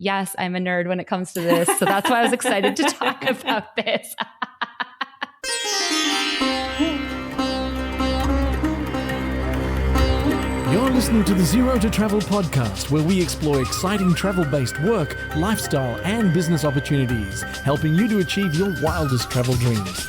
yes, I'm a nerd when it comes to this. So that's why I was excited to talk about this. You're listening to the Zero to Travel podcast, where we explore exciting travel-based work, lifestyle, and business opportunities, helping you to achieve your wildest travel dreams.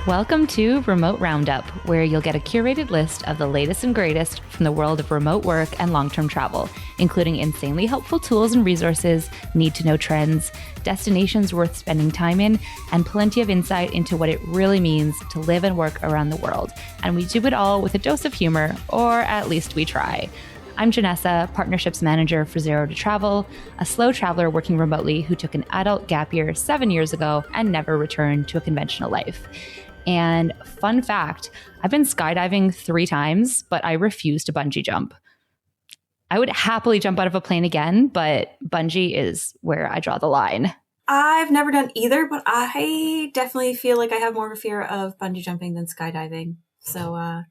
Welcome to Remote Roundup, where you'll get a curated list of the latest and greatest from the world of remote work and long-term travel, including insanely helpful tools and resources, need-to-know trends, destinations worth spending time in, and plenty of insight into what it really means to live and work around the world. And we do it all with a dose of humor, or at least we try. I'm Janessa, Partnerships Manager for Zero to Travel, a slow traveler working remotely who took an adult gap year 7 years ago and never returned to a conventional life. And fun fact, I've been skydiving 3 times, but I refuse to bungee jump. I would happily jump out of a plane again, but bungee is where I draw the line. I've never done either, but I definitely feel like I have more of a fear of bungee jumping than skydiving. So,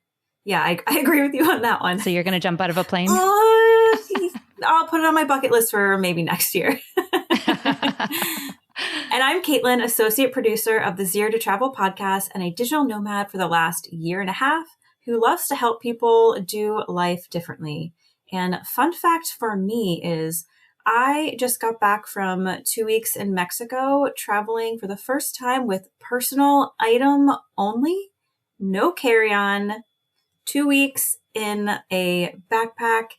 yeah, I agree with you on that one. So you're going to jump out of a plane? I'll put it on my bucket list for maybe next year. And I'm Caitlin, Associate Producer of the Zero to Travel podcast and a digital nomad for the last year and a half who loves to help people do life differently. And fun fact for me is I just got back from 2 weeks in Mexico, traveling for the first time with personal item only, no carry-on, 2 weeks in a backpack,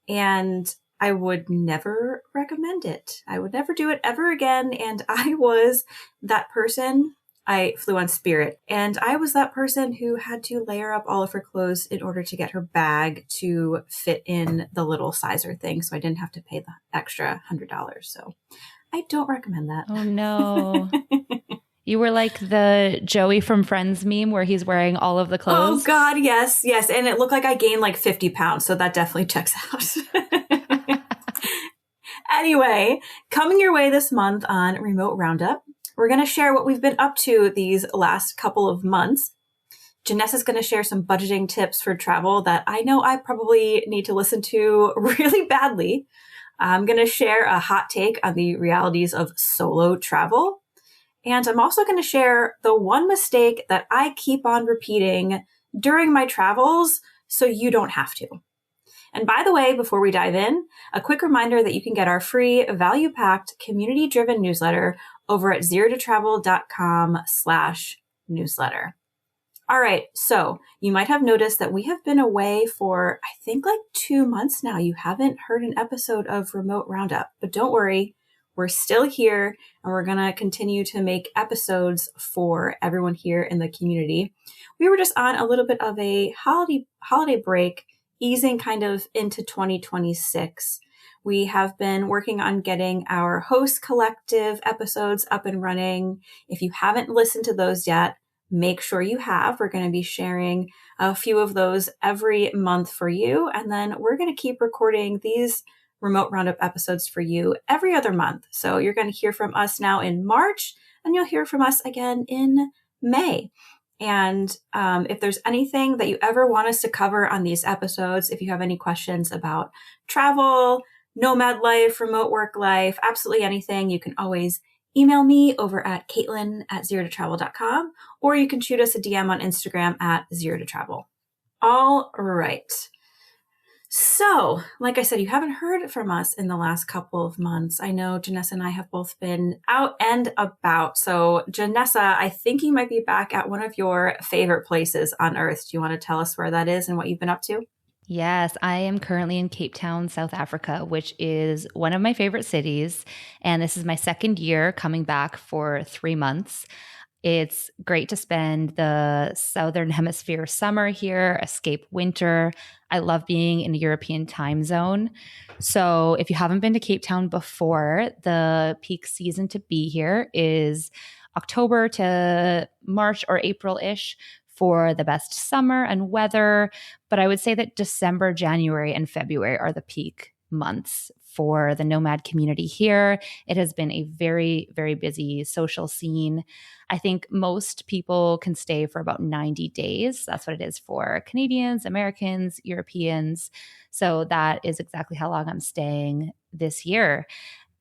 and I would never recommend it. I would never do it ever again. And I was that person. I flew on Spirit, and I was that person who had to layer up all of her clothes in order to get her bag to fit in the little sizer thing. So I didn't have to pay the extra $100. So I don't recommend that. Oh, no. You were like the Joey from Friends meme where he's wearing all of the clothes. Oh, God. Yes. Yes. And it looked like I gained like 50 pounds. So that definitely checks out. Anyway, coming your way this month on Remote Roundup, we're going to share what we've been up to these last couple of months. Janessa's going to share some budgeting tips for travel that I know I probably need to listen to really badly. I'm going to share a hot take on the realities of solo travel. And I'm also going to share the one mistake that I keep on repeating during my travels so you don't have to. And by the way, before we dive in, a quick reminder that you can get our free value-packed community-driven newsletter over at zerototravel.com/newsletter. All right. So you might have noticed that we have been away for, I think like 2 months now. You haven't heard an episode of Remote Roundup, but don't worry. We're still here and we're going to continue to make episodes for everyone here in the community. We were just on a little bit of a holiday break, easing kind of into 2026. We have been working on getting our host collective episodes up and running. If you haven't listened to those yet, make sure you have. We're going to be sharing a few of those every month for you. And then we're going to keep recording these Remote Roundup episodes for you every other month. So you're going to hear from us now in March, and you'll hear from us again in May. And if there's anything that you ever want us to cover on these episodes, if you have any questions about travel, nomad life, remote work life, absolutely anything, you can always email me over at Caitlin@zerototravel.com, or you can shoot us a DM on Instagram at zerototravel. All right. So, like I said, you haven't heard from us in the last couple of months. I know Janessa and I have both been out and about. So, Janessa, I think you might be back at one of your favorite places on earth. Do you want to tell us where that is and what you've been up to? Yes, I am currently in Cape Town, South Africa, which is one of my favorite cities. And this is my second year coming back for 3 months. It's great to spend the Southern Hemisphere summer here, escape winter. I love being in a European time zone. So if you haven't been to Cape Town before, the peak season to be here is October to March or April-ish for the best summer and weather. But I would say that December, January, and February are the peak months for the nomad community here. It has been a very, very busy social scene. I think most people can stay for about 90 days. That's what it is for Canadians, Americans, Europeans. So that is exactly how long I'm staying this year.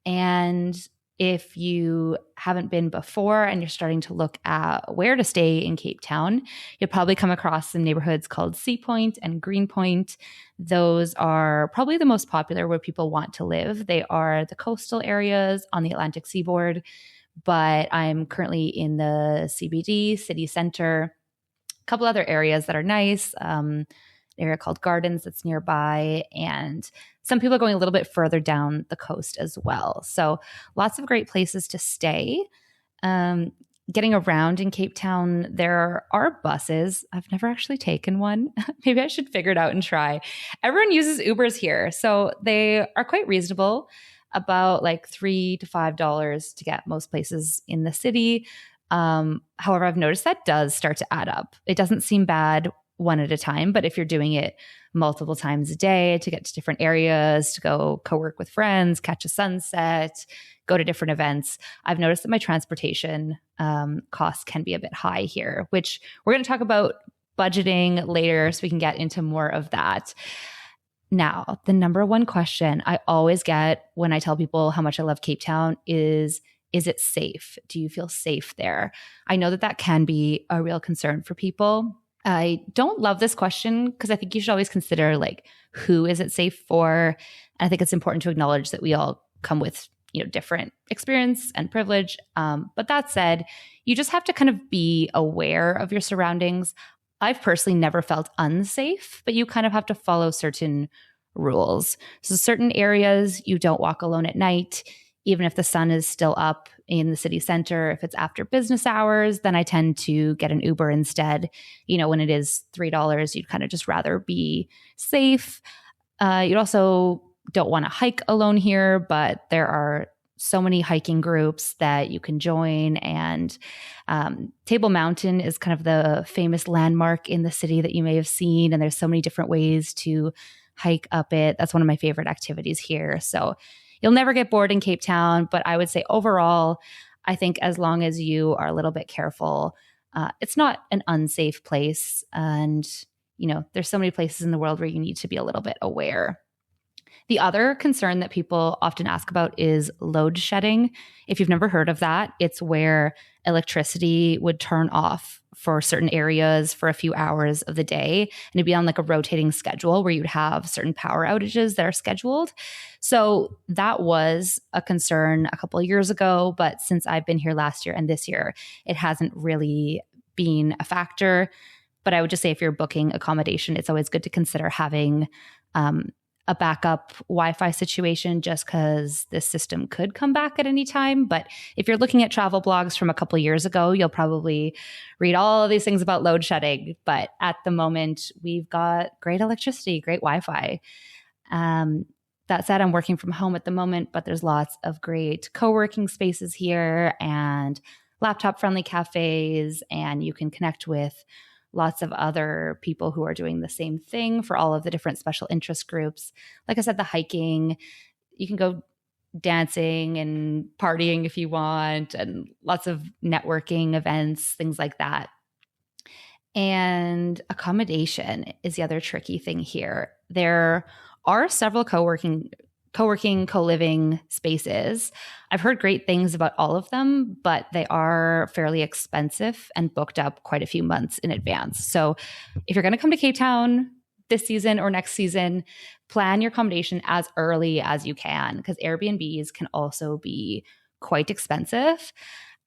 And if you haven't been before and you're starting to look at where to stay in Cape Town, you'll probably come across some neighborhoods called Sea Point and Greenpoint. Those are probably the most popular where people want to live. They are the coastal areas on the Atlantic seaboard, but I'm currently in the CBD, city center. A couple other areas that are nice. An area called Gardens that's nearby, and some people are going a little bit further down the coast as well. So lots of great places to stay. Getting around in Cape Town, there are buses. I've never actually taken one. Maybe I should figure it out and try. Everyone uses Ubers here, so they are quite reasonable, about like $3 to $5 to get most places in the city. However, I've noticed that does start to add up. It doesn't seem bad one at a time, but if you're doing it multiple times a day to get to different areas, to go co-work with friends, catch a sunset, go to different events, I've noticed that my transportation costs can be a bit high here, which we're going to talk about budgeting later so we can get into more of that. Now, the number one question I always get when I tell people how much I love Cape Town is it safe? Do you feel safe there? I know that that can be a real concern for people. I don't love this question because I think you should always consider like, who is it safe for? And I think it's important to acknowledge that we all come with, different experience and privilege. But that said, you just have to kind of be aware of your surroundings. I've personally never felt unsafe, but you kind of have to follow certain rules. So certain areas, you don't walk alone at night, even if the sun is still up in the city center. If it's after business hours, then I tend to get an Uber instead. When it is $3, you'd kind of just rather be safe. You'd also don't want to hike alone here, but there are so many hiking groups that you can join. And Table Mountain is kind of the famous landmark in the city that you may have seen. And there's so many different ways to hike up it. That's one of my favorite activities here. So you'll never get bored in Cape Town, but I would say overall, I think as long as you are a little bit careful, it's not an unsafe place. And, there's so many places in the world where you need to be a little bit aware. The other concern that people often ask about is load shedding. If you've never heard of that, it's where electricity would turn off for certain areas for a few hours of the day. And it'd be on like a rotating schedule where you'd have certain power outages that are scheduled. So that was a concern a couple of years ago, but since I've been here last year and this year, it hasn't really been a factor. But I would just say if you're booking accommodation, it's always good to consider having a backup Wi-Fi situation just because this system could come back at any time. But if you're looking at travel blogs from a couple of years ago, you'll probably read all of these things about load shedding. But at the moment, we've got great electricity, great Wi-Fi. That said, I'm working from home at the moment, but there's lots of great co-working spaces here and laptop-friendly cafes, and you can connect with lots of other people who are doing the same thing for all of the different special interest groups. Like I said, the hiking, you can go dancing and partying if you want, and lots of networking events, things like that. And accommodation is the other tricky thing here. There are several co-working, co-living spaces. I've heard great things about all of them, but they are fairly expensive and booked up quite a few months in advance. So if you're going to come to Cape Town this season or next season, plan your accommodation as early as you can, because Airbnbs can also be quite expensive.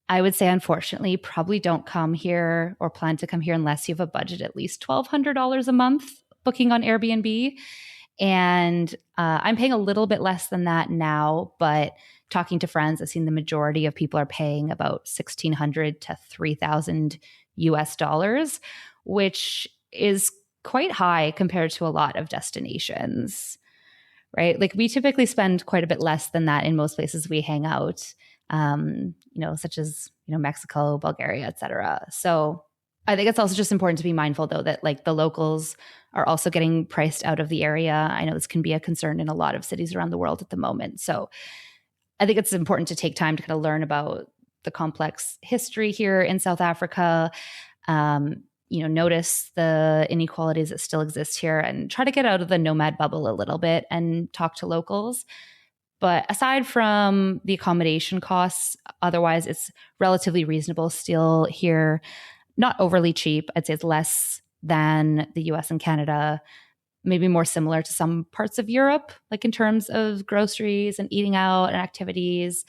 I would say, unfortunately, probably don't come here or plan to come here unless you have a budget at least $1,200 a month booking on Airbnb. And I'm paying a little bit less than that now, but talking to friends, I've seen the majority of people are paying about $1,600 to $3,000 US, which is quite high compared to a lot of destinations, right? Like we typically spend quite a bit less than that in most places we hang out, such as, Mexico, Bulgaria, etc. So I think it's also just important to be mindful, though, that like the locals are also getting priced out of the area. I know this can be a concern in a lot of cities around the world at the moment. So I think it's important to take time to kind of learn about the complex history here in South Africa, notice the inequalities that still exist here and try to get out of the nomad bubble a little bit and talk to locals. But aside from the accommodation costs, otherwise it's relatively reasonable still here. Not overly cheap. I'd say it's less than the US and Canada, maybe more similar to some parts of Europe, like in terms of groceries and eating out and activities.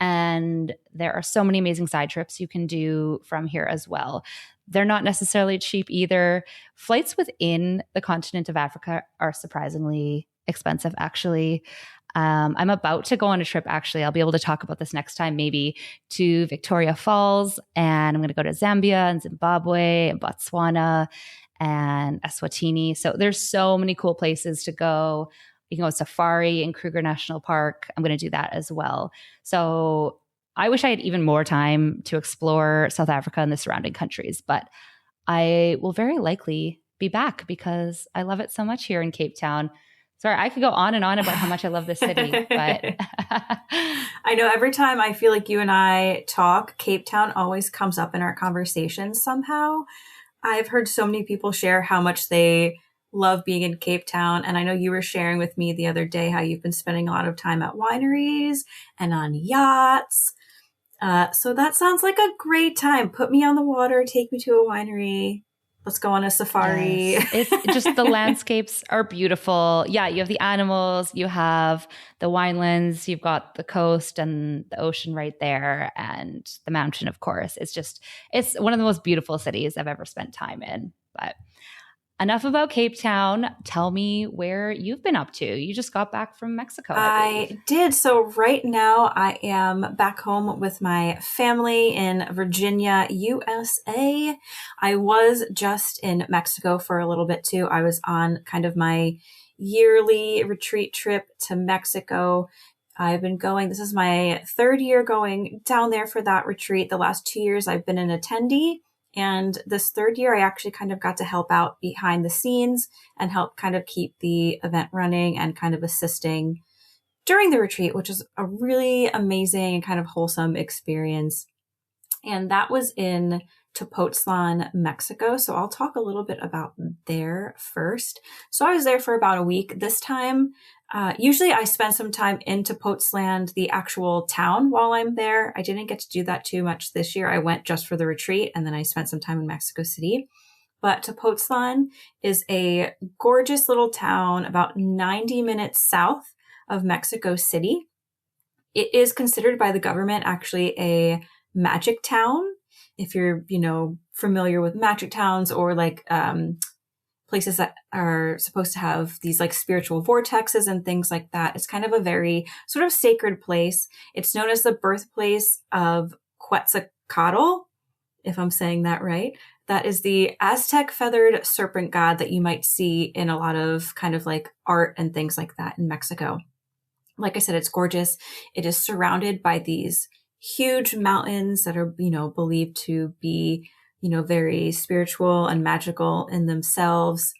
And there are so many amazing side trips you can do from here as well. They're not necessarily cheap either. Flights within the continent of Africa are surprisingly expensive, actually. I'm about to go on a trip, actually. I'll be able to talk about this next time, maybe to Victoria Falls. And I'm going to go to Zambia and Zimbabwe and Botswana and Eswatini. So there's so many cool places to go. You can go safari in Kruger National Park. I'm going to do that as well. So I wish I had even more time to explore South Africa and the surrounding countries, but I will very likely be back because I love it so much here in Cape Town. Sorry, I could go on and on about how much I love this city, but I know every time I feel like you and I talk, Cape Town always comes up in our conversations somehow. I've heard so many people share how much they love being in Cape Town. And I know you were sharing with me the other day how you've been spending a lot of time at wineries and on yachts. So that sounds like a great time. Put me on the water, take me to a winery. Let's go on a safari. Yes. It's just the landscapes are beautiful. Yeah, you have the animals, you have the winelands, you've got the coast and the ocean right there, and the mountain, of course. It's one of the most beautiful cities I've ever spent time in. But enough about Cape Town. Tell me where you've been up to. You just got back from Mexico. I did. So right now I am back home with my family in Virginia, USA. I was just in Mexico for a little bit too. I was on kind of my yearly retreat trip to Mexico. I've been going, this is my third year going down there for that retreat. The last 2 years I've been an attendee. And this third year, I actually kind of got to help out behind the scenes and help kind of keep the event running and kind of assisting during the retreat, which is a really amazing and kind of wholesome experience. And that was in Tepoztlan, Mexico. So I'll talk a little bit about there first. So I was there for about a week. This time, usually I spend some time in Tepoztlan, the actual town, while I'm there. I didn't get to do that too much this year. I went just for the retreat and then I spent some time in Mexico City. But Tepoztlan is a gorgeous little town about 90 minutes south of Mexico City. It is considered by the government actually a magic town. If you're, familiar with magic towns or like places that are supposed to have these like spiritual vortexes and things like that, it's kind of a very sort of sacred place. It's known as the birthplace of Quetzalcoatl, if I'm saying that right. That is the Aztec feathered serpent god that you might see in a lot of kind of like art and things like that in Mexico. Like I said, it's gorgeous. It is surrounded by these huge mountains that are, believed to be, very spiritual and magical in themselves.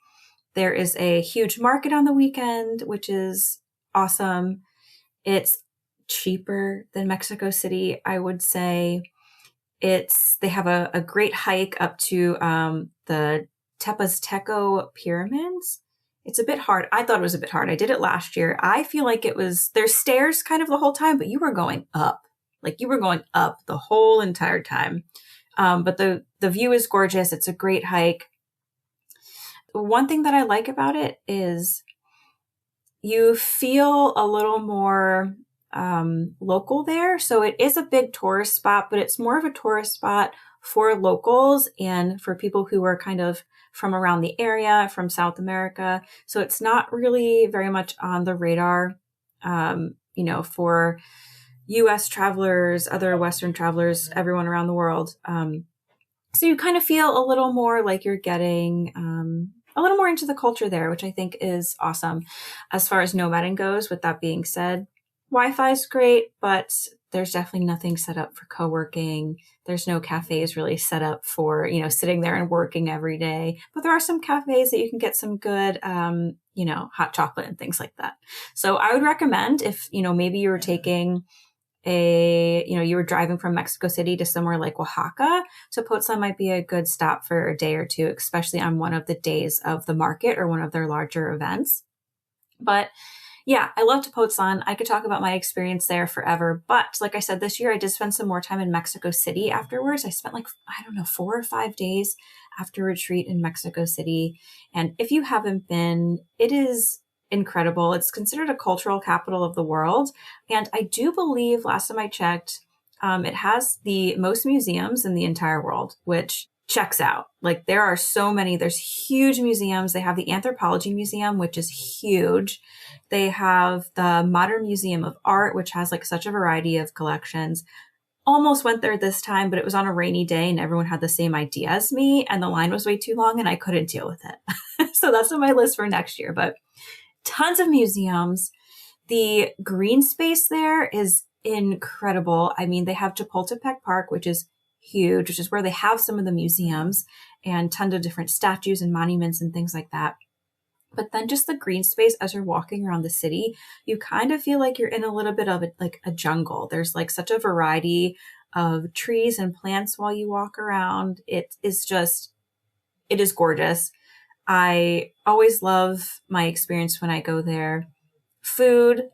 There is a huge market on the weekend, which is awesome. It's cheaper than Mexico City, I would say. They have a great hike up to the Tepozteco pyramids. It's a bit hard. I thought it was a bit hard. I did it last year. I feel like there's stairs kind of the whole time, but you were going up. Like you were going up the whole entire time. But the view is gorgeous. It's a great hike. One thing that I like about it is you feel a little more local there. So it is a big tourist spot, but it's more of a tourist spot for locals and for people who are kind of from around the area, from South America. So it's not really very much on the radar, for U.S. travelers, other Western travelers, everyone around the world. So you kind of feel a little more like you're getting a little more into the culture there, which I think is awesome. As far as nomading goes, with that being said, Wi-Fi is great, but there's definitely nothing set up for co-working. There's no cafes really set up for, sitting there and working every day. But there are some cafes that you can get some good, hot chocolate and things like that. So I would recommend if, maybe you were taking you were driving from Mexico City to somewhere like Oaxaca, Tepoztlan might be a good stop for a day or two, especially on one of the days of the market or one of their larger events. But Yeah, I love Tepoztlan. I could talk about my experience there forever. But like I said, this year I did spend some more time in Mexico City afterwards. I spent like, I don't know, 4 or 5 days after retreat in Mexico City. And if you haven't been, it is incredible. It's considered a cultural capital of the world. And I do believe, last time I checked, it has the most museums in the entire world, which checks out. Like there are so many, there's huge museums. They have the Anthropology Museum, which is huge. They have the Modern Museum of Art, which has like such a variety of collections. Almost went there this time, but it was on a rainy day and everyone had the same idea as me and the line was way too long and I couldn't deal with it. So that's on my list for next year, but tons of museums. The green space there is incredible. I mean, they have Chapultepec Park, which is huge, which is where they have some of the museums and tons of different statues and monuments and things like that. But then just the green space as you're walking around the city, you kind of feel like you're in a little bit of a jungle. There's like such a variety of trees and plants while you walk around. It is gorgeous. I always love my experience when I go there. Food,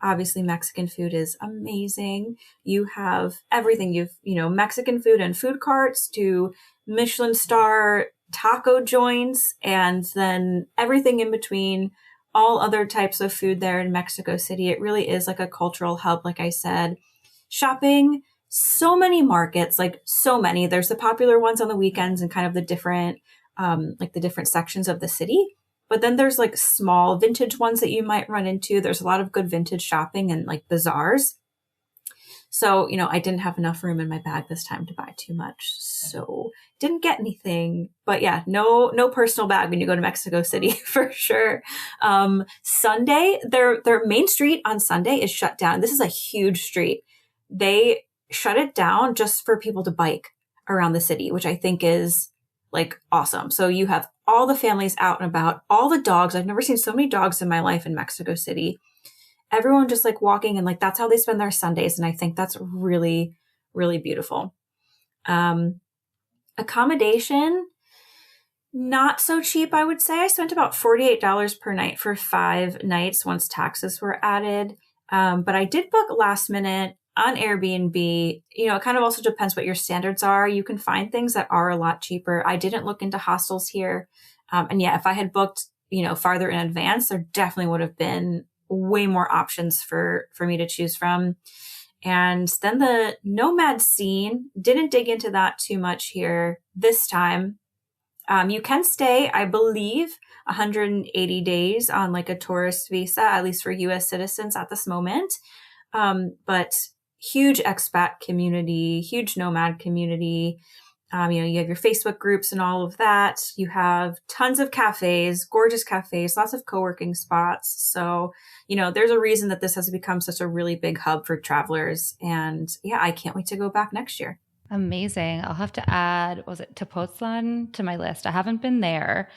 obviously Mexican food is amazing. You have everything. Mexican food and food carts to Michelin star taco joints, and then everything in between, all other types of food there in Mexico City. It really is like a cultural hub, like I said. Shopping, so many markets, like so many. There's the popular ones on the weekends and kind of the different sections of the city. But then there's like small vintage ones that you might run into. There's a lot of good vintage shopping and like bazaars. So, I didn't have enough room in my bag this time to buy too much. So didn't get anything, but yeah, no personal bag when you go to Mexico City for sure. Sunday, their main street on Sunday is shut down. This is a huge street. They shut it down just for people to bike around the city, which I think is like awesome. So you have all the families out and about, all the dogs. I've never seen so many dogs in my life in Mexico City. Everyone just like walking and like, that's how they spend their Sundays. And I think that's really, really beautiful. Accommodation, not so cheap, I would say. I spent about $48 per night for 5 nights once taxes were added. But I did book last minute on Airbnb. It kind of also depends what your standards are. You can find things that are a lot cheaper. I didn't look into hostels here. And yeah, if I had booked, farther in advance, there definitely would have been way more options for me to choose from. And then the Nomad scene, didn't dig into that too much here this time. You can stay, I believe, 180 days on like a tourist visa, at least for US citizens at this moment. But huge expat community, huge nomad community. You have your Facebook groups and all of that. You have tons of cafes, gorgeous cafes, lots of co-working spots. So, there's a reason that this has become such a really big hub for travelers. And yeah, I can't wait to go back next year. Amazing. I'll have to add, was it Tepoztlan to my list? I haven't been there.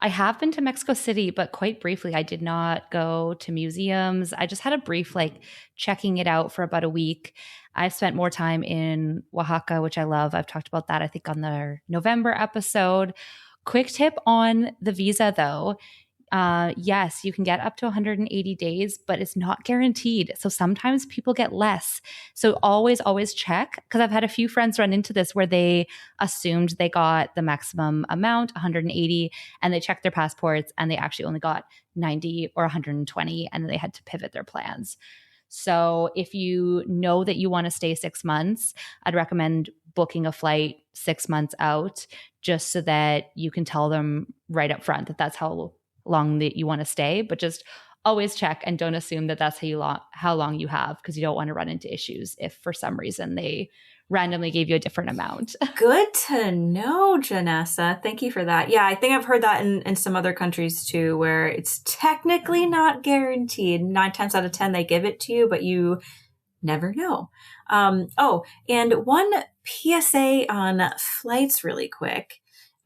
I have been to Mexico City, but quite briefly. I did not go to museums. I just had a brief checking it out for about a week. I've spent more time in Oaxaca, which I love. I've talked about that, I think, on the November episode. Quick tip on the visa, though. Yes, you can get up to 180 days, but it's not guaranteed. So sometimes people get less. So always check, because I've had a few friends run into this where they assumed they got the maximum amount, 180, and they checked their passports and they actually only got 90 or 120, and they had to pivot their plans. So if you know that you want to stay 6 months, I'd recommend booking a flight 6 months out, just so that you can tell them right up front that that's how long that you want to stay. But just always check and don't assume that that's how long you have, because you don't want to run into issues if for some reason they randomly gave you a different amount. Good to know, Janessa. Thank you for that. Yeah, I think I've heard that in some other countries too, where it's technically not guaranteed. 9 times out of 10, they give it to you, but you never know. And one PSA on flights really quick.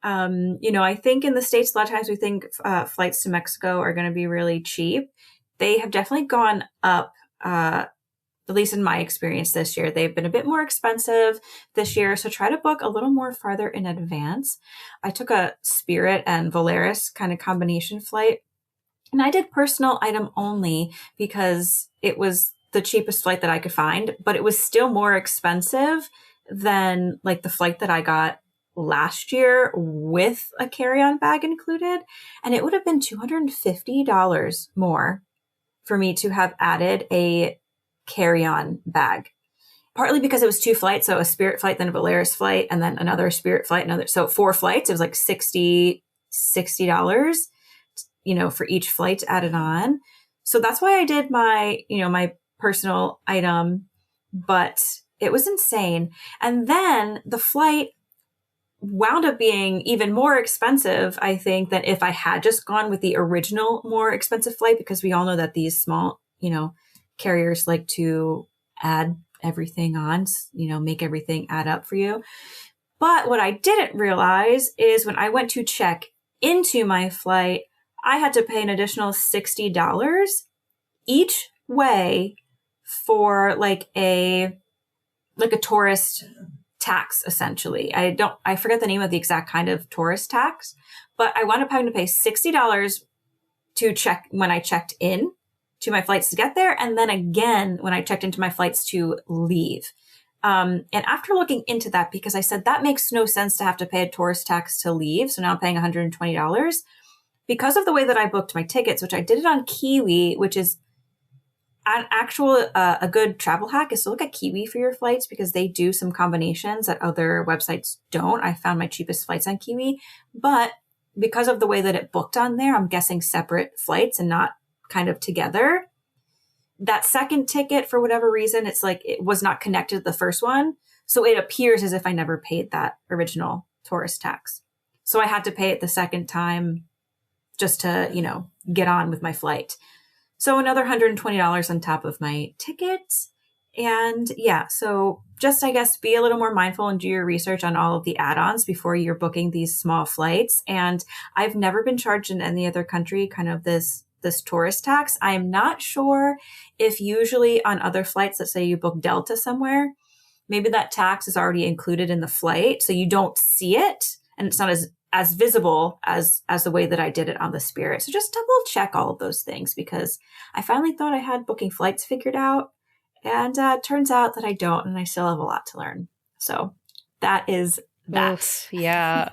I think in the States, a lot of times we think flights to Mexico are going to be really cheap. They have definitely gone up, at least in my experience this year. They've been a bit more expensive this year, so try to book a little more farther in advance. I took a Spirit and Volaris kind of combination flight, And I did personal item only because it was the cheapest flight that I could find, but it was still more expensive than like the flight that I got last year with a carry-on bag included. And it would have been $250 more for me to have added a carry-on bag. Partly because it was 2 flights, so a Spirit flight, then a Volaris flight, and then another Spirit flight, so 4 flights. It was like $60, for each flight added on. So that's why I did my personal item, but it was insane. And then the flight wound up being even more expensive, I think, than if I had just gone with the original more expensive flight, because we all know that these small, carriers like to add everything on, make everything add up for you. But what I didn't realize is when I went to check into my flight, I had to pay an additional $60 each way for like a tourist tax, essentially. I forget the name of the exact kind of tourist tax, but I wound up having to pay $60 to check when I checked in to my flights to get there, and then again when I checked into my flights to leave. And after looking into that, because I said that makes no sense to have to pay a tourist tax to leave, so now I'm paying $120. Because of the way that I booked my tickets, which I did it on Kiwi, which is a good travel hack is to look at Kiwi for your flights, because they do some combinations that other websites don't. I found my cheapest flights on Kiwi, but because of the way that it booked on there, I'm guessing separate flights and not kind of together. That second ticket, for whatever reason, it's like it was not connected to the first one. So it appears as if I never paid that original tourist tax. So I had to pay it the second time just to, get on with my flight. So another $120 on top of my tickets. And yeah, so just, I guess, be a little more mindful and do your research on all of the add-ons before you're booking these small flights. And I've never been charged in any other country kind of this tourist tax. I'm not sure if usually on other flights, let's say you book Delta somewhere, maybe that tax is already included in the flight, so you don't see it and it's not as visible as the way that I did it on the Spirit. So just double check all of those things, because I finally thought I had booking flights figured out, and turns out that I don't, and I still have a lot to learn. So that is that. Oof, yeah.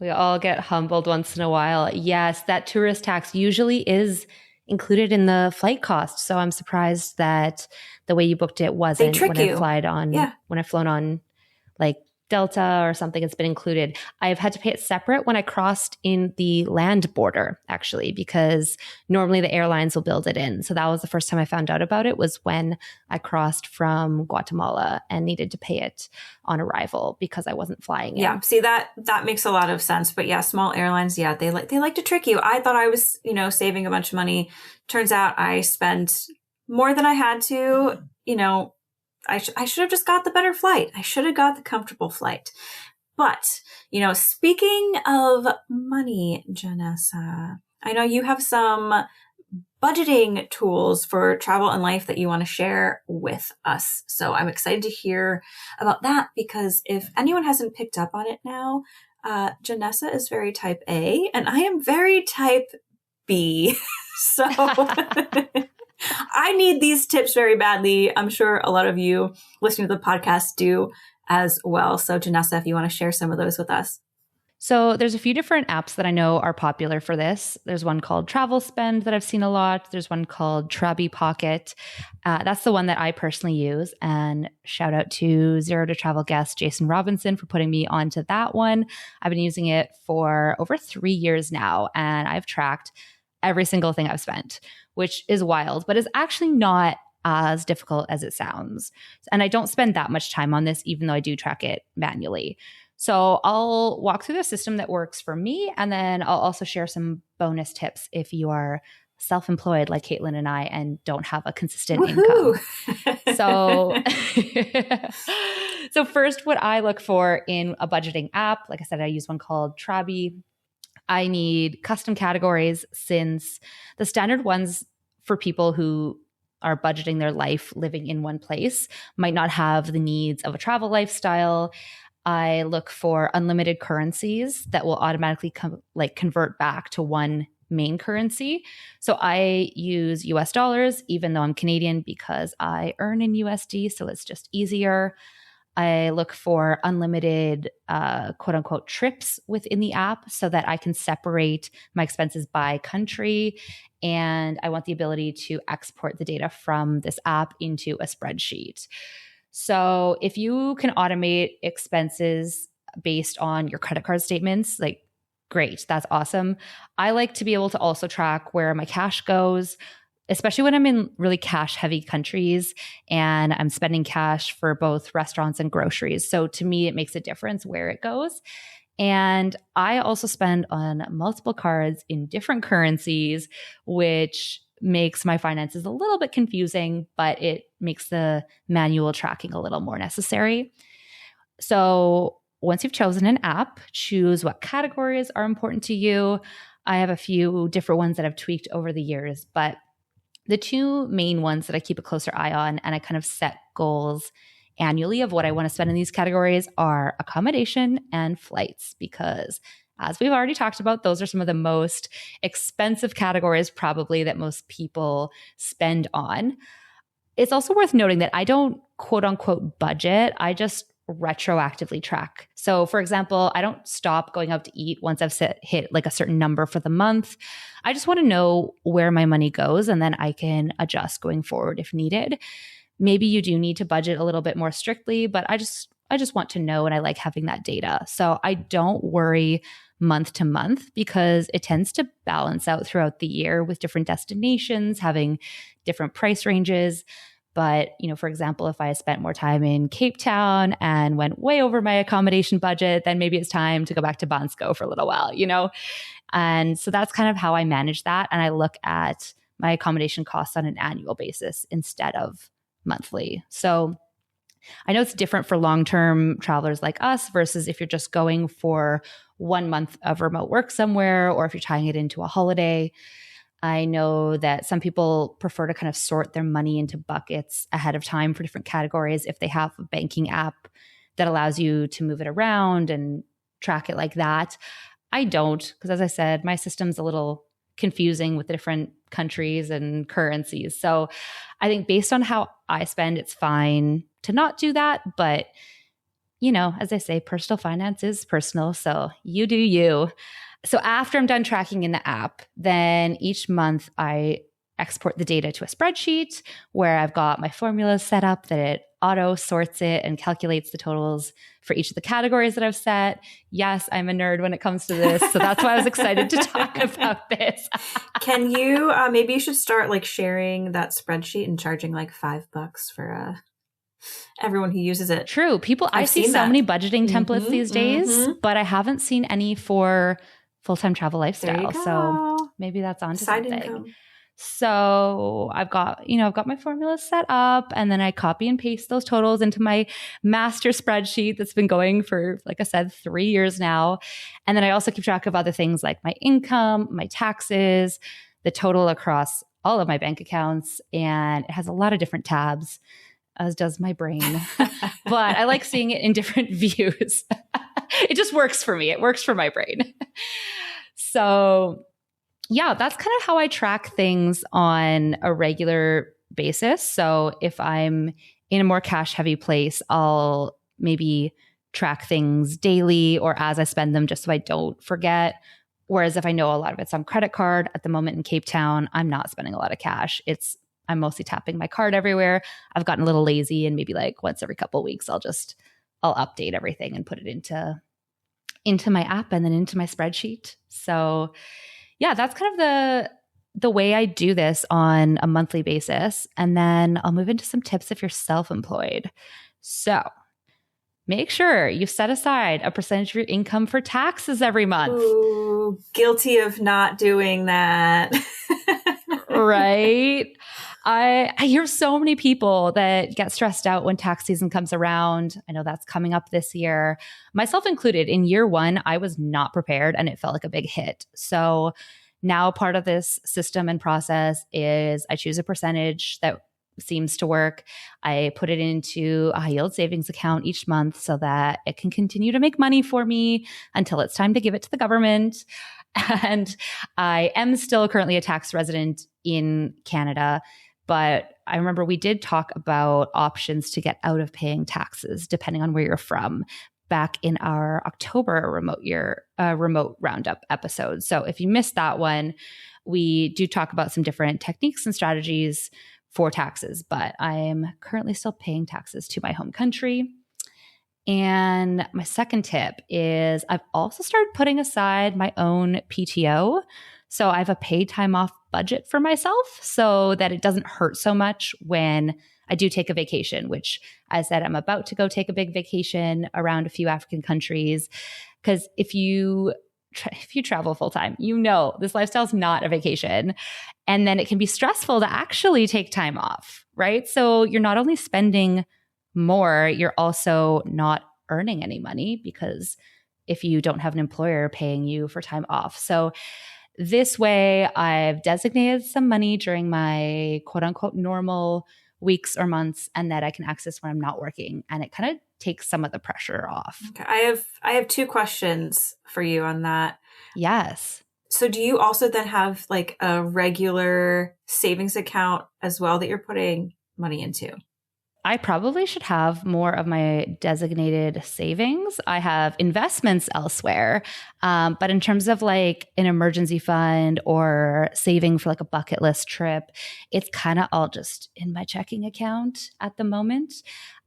We all get humbled once in a while. Yes, that tourist tax usually is included in the flight cost. So I'm surprised that the way you booked it wasn't when I've flown on like Delta or something. It's been included. I've had to pay it separate when I crossed in the land border, actually, because normally the airlines will build it in. So that was the first time I found out about it, was when I crossed from Guatemala and needed to pay it on arrival because I wasn't flying in. Yeah, see, that makes a lot of sense. But yeah, small airlines, yeah, they like to trick you. I thought I was, saving a bunch of money. Turns out I spent more than I had to. I should have just got the better flight. I should have got the comfortable flight. But, speaking of money, Janessa, I know you have some budgeting tools for travel and life that you want to share with us. So I'm excited to hear about that, because if anyone hasn't picked up on it now, Janessa is very type A and I am very type B. So I need these tips very badly. I'm sure a lot of you listening to the podcast do as well. So Janessa, if you want to share some of those with us. So there's a few different apps that I know are popular for this. There's one called Travel Spend that I've seen a lot. There's one called Traby Pocket. That's the one that I personally use. And shout out to Zero to Travel guest Jason Robinson for putting me onto that one. I've been using it for over 3 years now, and I've tracked every single thing I've spent, which is wild, but is actually not as difficult as it sounds. And I don't spend that much time on this, even though I do track it manually. So I'll walk through the system that works for me, and then I'll also share some bonus tips if you are self-employed like Caitlin and I and don't have a consistent income. So first, what I look for in a budgeting app, like I said, I use one called Traby. I need custom categories, since the standard ones for people who are budgeting their life living in one place might not have the needs of a travel lifestyle. I look for unlimited currencies that will automatically convert back to one main currency. So I use US dollars, even though I'm Canadian, because I earn in USD. So it's just easier. I look for unlimited, quote unquote, trips within the app so that I can separate my expenses by country. And I want the ability to export the data from this app into a spreadsheet. So if you can automate expenses based on your credit card statements, like, great, that's awesome. I like to be able to also track where my cash goes, especially when I'm in really cash heavy countries and I'm spending cash for both restaurants and groceries. So to me, it makes a difference where it goes. And I also spend on multiple cards in different currencies, which makes my finances a little bit confusing, but it makes the manual tracking a little more necessary. So once you've chosen an app, choose what categories are important to you. I have a few different ones that I've tweaked over the years, but the two main ones that I keep a closer eye on and I kind of set goals annually of what I want to spend in these categories are accommodation and flights, because as we've already talked about, those are some of the most expensive categories probably that most people spend on. It's also worth noting that I don't quote unquote budget. I just retroactively track. So for example, I don't stop going out to eat once I've hit like a certain number for the month. I just want to know where my money goes and then I can adjust going forward if needed. Maybe you do need to budget a little bit more strictly, but I just want to know, and I like having that data. So I don't worry month to month because it tends to balance out throughout the year with different destinations having different price ranges. But, for example, if I spent more time in Cape Town and went way over my accommodation budget, then maybe it's time to go back to Bansko for a little while, And so that's kind of how I manage that. And I look at my accommodation costs on an annual basis instead of monthly. So I know it's different for long-term travelers like us versus if you're just going for 1 month of remote work somewhere, or if you're tying it into a holiday. I know that some people prefer to kind of sort their money into buckets ahead of time for different categories if they have a banking app that allows you to move it around and track it like that. I don't, because as I said, my system's a little confusing with the different countries and currencies. So I think based on how I spend, it's fine to not do that. But, as I say, personal finance is personal. So you do you. So after I'm done tracking in the app, then each month I export the data to a spreadsheet where I've got my formulas set up that it auto sorts it and calculates the totals for each of the categories that I've set. Yes, I'm a nerd when it comes to this. So that's why I was excited to talk about this. Can you, maybe you should start like sharing that spreadsheet and charging like $5 for everyone who uses it. True. I see so many budgeting templates these days, but I haven't seen any for full-time travel lifestyle. So maybe that's onto Side something. income. So I've got my formula set up, and then I copy and paste those totals into my master spreadsheet that's been going for, like I said, 3 years now. And then I also keep track of other things like my income, my taxes, the total across all of my bank accounts. And it has a lot of different tabs, as does my brain. But I like seeing it in different views. It just works for me. It works for my brain. So yeah, that's kind of how I track things on a regular basis. So if I'm in a more cash heavy place, I'll maybe track things daily or as I spend them just so I don't forget. Whereas if I know a lot of it's on credit card, at the moment in Cape Town, I'm not spending a lot of cash. I'm mostly tapping my card everywhere. I've gotten a little lazy, and maybe like once every couple of weeks, I'll update everything and put it into my app and then into my spreadsheet. So yeah, that's kind of the way I do this on a monthly basis. And then I'll move into some tips if you're self-employed. So make sure you set aside a percentage of your income for taxes every month. Ooh, guilty of not doing that. Right? I hear so many people that get stressed out when tax season comes around. I know that's coming up this year, myself included. In year one, I was not prepared and it felt like a big hit. So now part of this system and process is I choose a percentage that seems to work. I put it into a high yield savings account each month so that it can continue to make money for me until it's time to give it to the government. And I am still currently a tax resident in Canada, but I remember we did talk about options to get out of paying taxes depending on where you're from back in our October remote roundup episode. So if you missed that one, we do talk about some different techniques and strategies for taxes, but I'm currently still paying taxes to my home country. And my second tip is I've also started putting aside my own PTO. So I have a paid time off budget for myself so that it doesn't hurt so much when I do take a vacation, which I said I'm about to go take a big vacation around a few African countries. Because if you travel full time, you know this lifestyle is not a vacation. And then it can be stressful to actually take time off, right? So you're not only spending more, you're also not earning any money because if you don't have an employer paying you for time off. So this way, I've designated some money during my quote unquote normal weeks or months and that I can access when I'm not working. And it kind of takes some of the pressure off. Okay. I have two questions for you on that. Yes. So do you also then have like a regular savings account as well that you're putting money into? I probably should have more of my designated savings. I have investments elsewhere. But in terms of like an emergency fund or saving for like a bucket list trip, it's kind of all just in my checking account at the moment.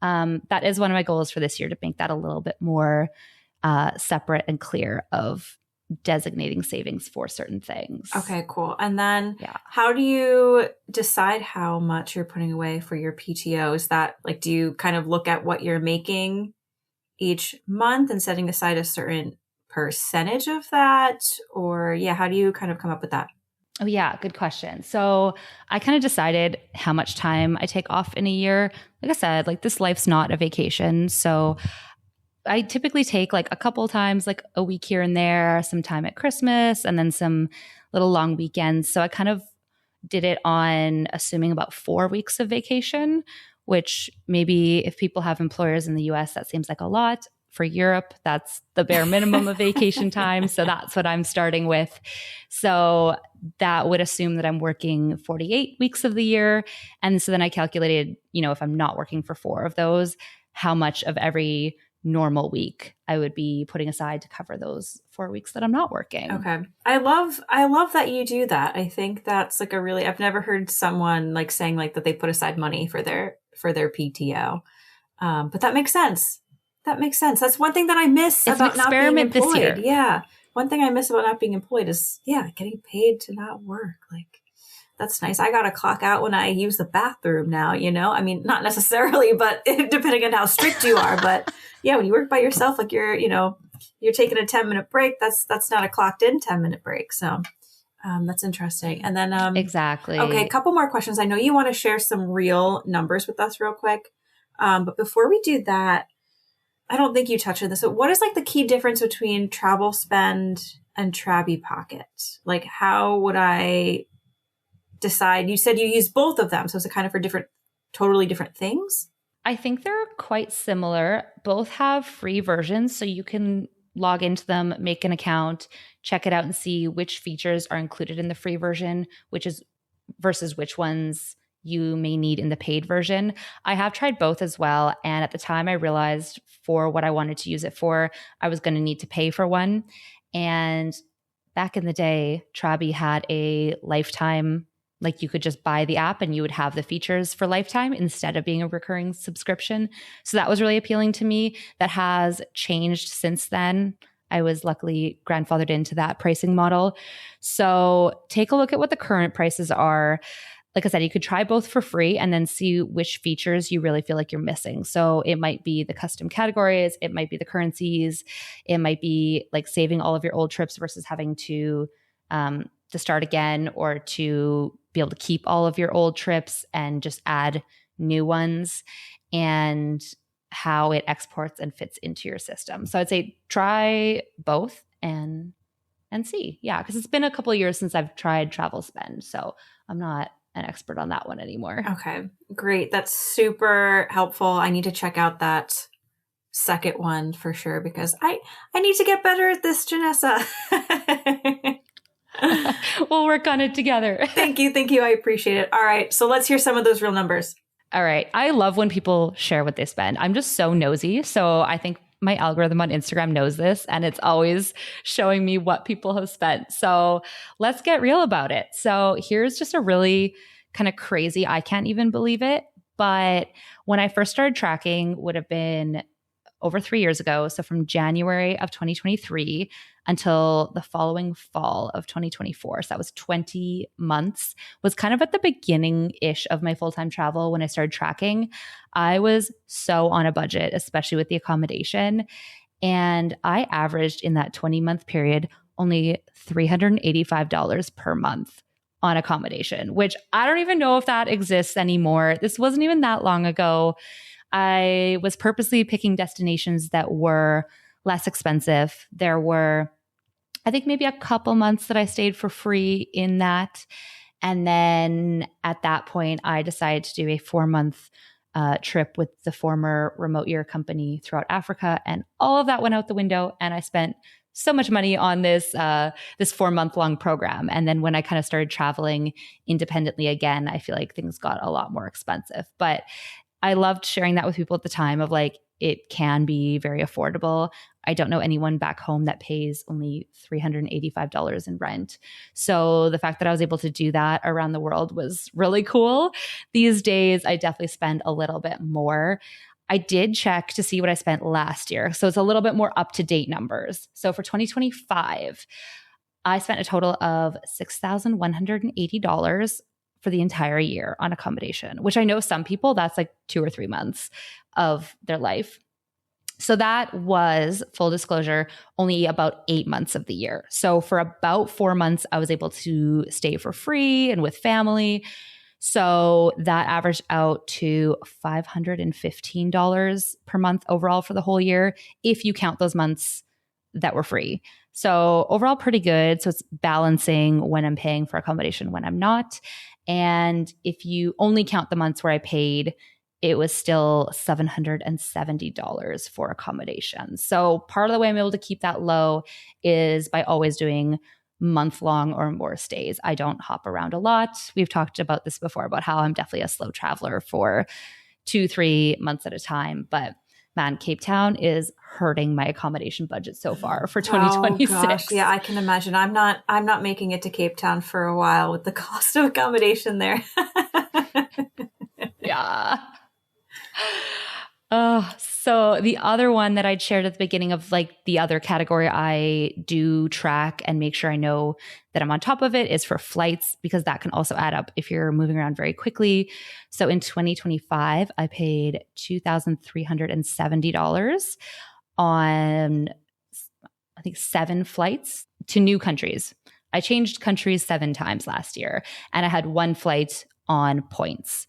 That is one of my goals for this year, to make that a little bit more separate and clear of designating savings for certain things. Okay, cool. And then how do you decide how much you're putting away for your PTO? Is that like, do you kind of look at what you're making each month and setting aside a certain percentage of that? Or how do you kind of come up with that? Oh yeah, good question. So I kind of decided how much time I take off in a year. Like I said, like this life's not a vacation. So I typically take like a couple times, like a week here and there, some time at Christmas, and then some little long weekends. So I kind of did it on assuming about 4 weeks of vacation, which maybe if people have employers in the US, that seems like a lot. For Europe, that's the bare minimum of vacation time. So that's what I'm starting with. So that would assume that I'm working 48 weeks of the year. And so then I calculated, if I'm not working for 4 of those, how much of every normal week I would be putting aside to cover those 4 weeks that I'm not working. Okay. I love that you do that. I think that's like I've never heard someone like saying like that they put aside money for their PTO. But that makes sense. That's one thing that I miss about not being employed. This year. Yeah. One thing I miss about not being employed is getting paid to not work. Like that's nice. I got to clock out when I use the bathroom now, I mean, not necessarily, but depending on how strict you are. But when you work by yourself, like you're taking a 10-minute break, that's not a clocked in 10-minute break. So that's interesting. And then, exactly. Okay. A couple more questions. I know you want to share some real numbers with us real quick. But before we do that, I don't think you touched on this, but what is like the key difference between travel spend and Travi Pocket? Like how would I decide? You said you use both of them. So is it kind of for totally different things? I think they're quite similar. Both have free versions. So you can log into them, make an account, check it out and see which features are included in the free version, versus which ones you may need in the paid version. I have tried both as well. And at the time I realized for what I wanted to use it for, I was going to need to pay for one. And back in the day, Travi had a lifetime, like you could just buy the app and you would have the features for lifetime instead of being a recurring subscription. So that was really appealing to me. That has changed since then. I was luckily grandfathered into that pricing model. So take a look at what the current prices are. Like I said, you could try both for free and then see which features you really feel like you're missing. So it might be the custom categories, it might be the currencies, it might be like saving all of your old trips versus having to start again, or to be able to keep all of your old trips and just add new ones, and how it exports and fits into your system. So I'd say try both and see. Yeah, because it's been a couple of years since I've tried travel spend. So I'm not an expert on that one anymore. Okay, great. That's super helpful. I need to check out that second one for sure, because I need to get better at this, Janessa. We'll work on it together. Thank you. Thank you. I appreciate it. All right. So let's hear some of those real numbers. All right. I love when people share what they spend. I'm just so nosy. So I think my algorithm on Instagram knows this, and it's always showing me what people have spent. So let's get real about it. So here's just a really kind of crazy, I can't even believe it. But when I first started tracking would have been over 3 years ago. So from January of 2023 until the following fall of 2024. So that was 20 months, was kind of at the beginning-ish of my full-time travel when I started tracking. I was so on a budget, especially with the accommodation. And I averaged in that 20-month period only $385 per month on accommodation, which I don't even know if that exists anymore. This wasn't even that long ago. I was purposely picking destinations that were less expensive. There were, I think, maybe a couple months that I stayed for free in that. And then at that point, I decided to do a 4-month trip with the former remote year company throughout Africa. And all of that went out the window. And I spent so much money on this 4-month-long program. And then when I kind of started traveling independently again, I feel like things got a lot more expensive. But I loved sharing that with people at the time of like, it can be very affordable. I don't know anyone back home that pays only $385 in rent. So the fact that I was able to do that around the world was really cool. These days, I definitely spend a little bit more. I did check to see what I spent last year. So it's a little bit more up-to-date numbers. So for 2025, I spent a total of $6,180 for the entire year on accommodation, which I know some people, that's like 2 or 3 months of their life. So that was, full disclosure, only about 8 months of the year. So for about 4 months, I was able to stay for free and with family. So that averaged out to $515 per month overall for the whole year, if you count those months that were free. So overall, pretty good. So it's balancing when I'm paying for accommodation, when I'm not. And if you only count the months where I paid, it was still $770 for accommodation. So part of the way I'm able to keep that low is by always doing month-long or more stays. I don't hop around a lot. We've talked about this before, about how I'm definitely a slow traveler for 2-3 months at a time. But man, Cape Town is hurting my accommodation budget so far for 2026. Oh gosh, yeah, I can imagine. I'm not making it to Cape Town for a while with the cost of accommodation there. Yeah. So the other one that I'd shared at the beginning of like the other category I do track and make sure I know that I'm on top of it is for flights, because that can also add up if you're moving around very quickly. So in 2025, I paid $2,370 on, I think, 7 flights to new countries. I changed countries 7 times last year, and I had 1 flight on points.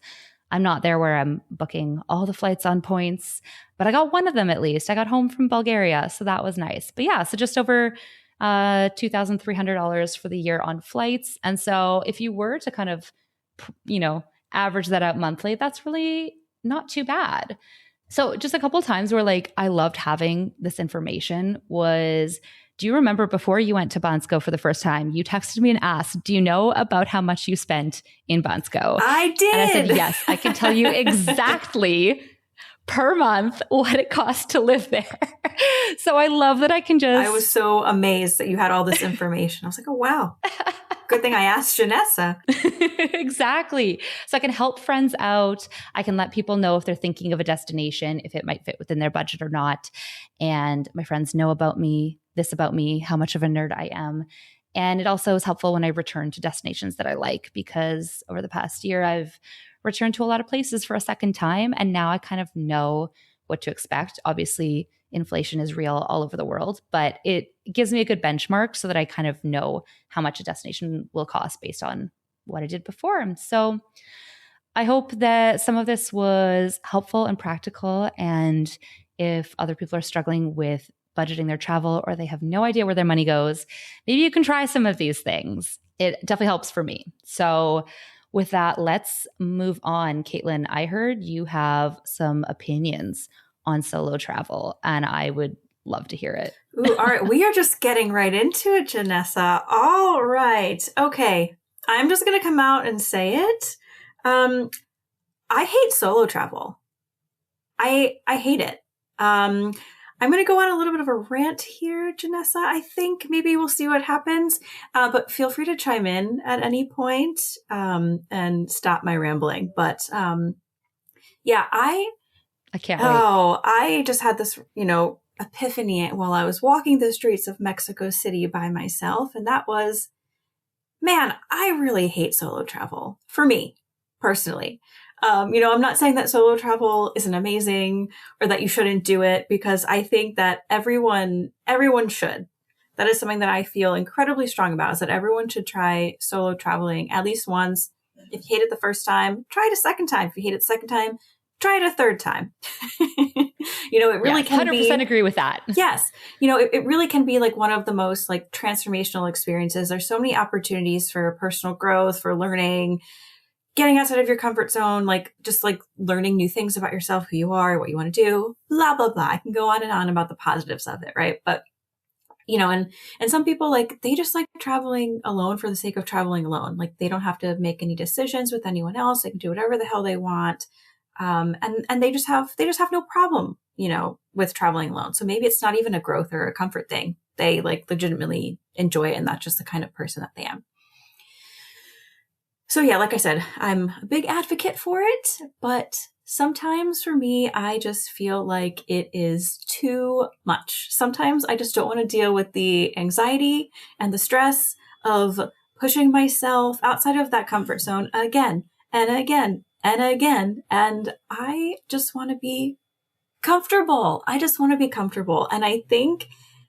I'm not there where I'm booking all the flights on points, but I got one of them at least. I got home from Bulgaria, so that was nice. But yeah, so just over $2,300 for the year on flights. And so if you were to kind of, average that out monthly, that's really not too bad. So just a couple of times where like I loved having this information was, do you remember before you went to Bansko for the first time, you texted me and asked, do you know about how much you spent in Bansko? I did. And I said, yes, I can tell you exactly per month what it costs to live there. So I love that I can just... I was so amazed that you had all this information. I was like, oh, wow. Good thing I asked Janessa. Exactly. So I can help friends out. I can let people know if they're thinking of a destination, if it might fit within their budget or not. And my friends know about me, this about me, how much of a nerd I am. And it also is helpful when I return to destinations that I like, because over the past year, I've returned to a lot of places for a second time. And now I kind of know what to expect. Obviously, inflation is real all over the world, but it gives me a good benchmark so that I kind of know how much a destination will cost based on what I did before. So I hope that some of this was helpful and practical. And if other people are struggling with budgeting their travel or they have no idea where their money goes, maybe you can try some of these things. It definitely helps for me. So with that, let's move on. Caitlin, I heard you have some opinions on solo travel, and I would love to hear it. Ooh, all right. We are just getting right into it, Janessa. All right. Okay. I'm just going to come out and say it. I hate solo travel. I hate it. I'm going to go on a little bit of a rant here, Janessa. I think maybe we'll see what happens. But feel free to chime in at any point and stop my rambling. But yeah, I can't wait. Oh, I just had this, epiphany while I was walking the streets of Mexico City by myself. And that was, man, I really hate solo travel for me personally. I'm not saying that solo travel isn't amazing or that you shouldn't do it, because I think that everyone should. That is something that I feel incredibly strong about, is that everyone should try solo traveling at least once. If you hate it the first time, try it a second time. If you hate it the second time, try it a third time. It really can 100% be 100% agree with that. Yes. It really can be like one of the most like transformational experiences. There's so many opportunities for personal growth, for learning, getting outside of your comfort zone, like just like learning new things about yourself, who you are, what you want to do, blah, blah, blah. I can go on and on about the positives of it. Right. But, and some people like, they just like traveling alone for the sake of traveling alone. Like they don't have to make any decisions with anyone else. They can do whatever the hell they want. And they just have no problem, with traveling alone. So maybe it's not even a growth or a comfort thing. They like legitimately enjoy it. And that's just the kind of person that they am. So yeah, like I said, I'm a big advocate for it, but sometimes for me, I just feel like it is too much. Sometimes I just don't want to deal with the anxiety and the stress of pushing myself outside of that comfort zone again and again and again. And I just want to be comfortable. And I think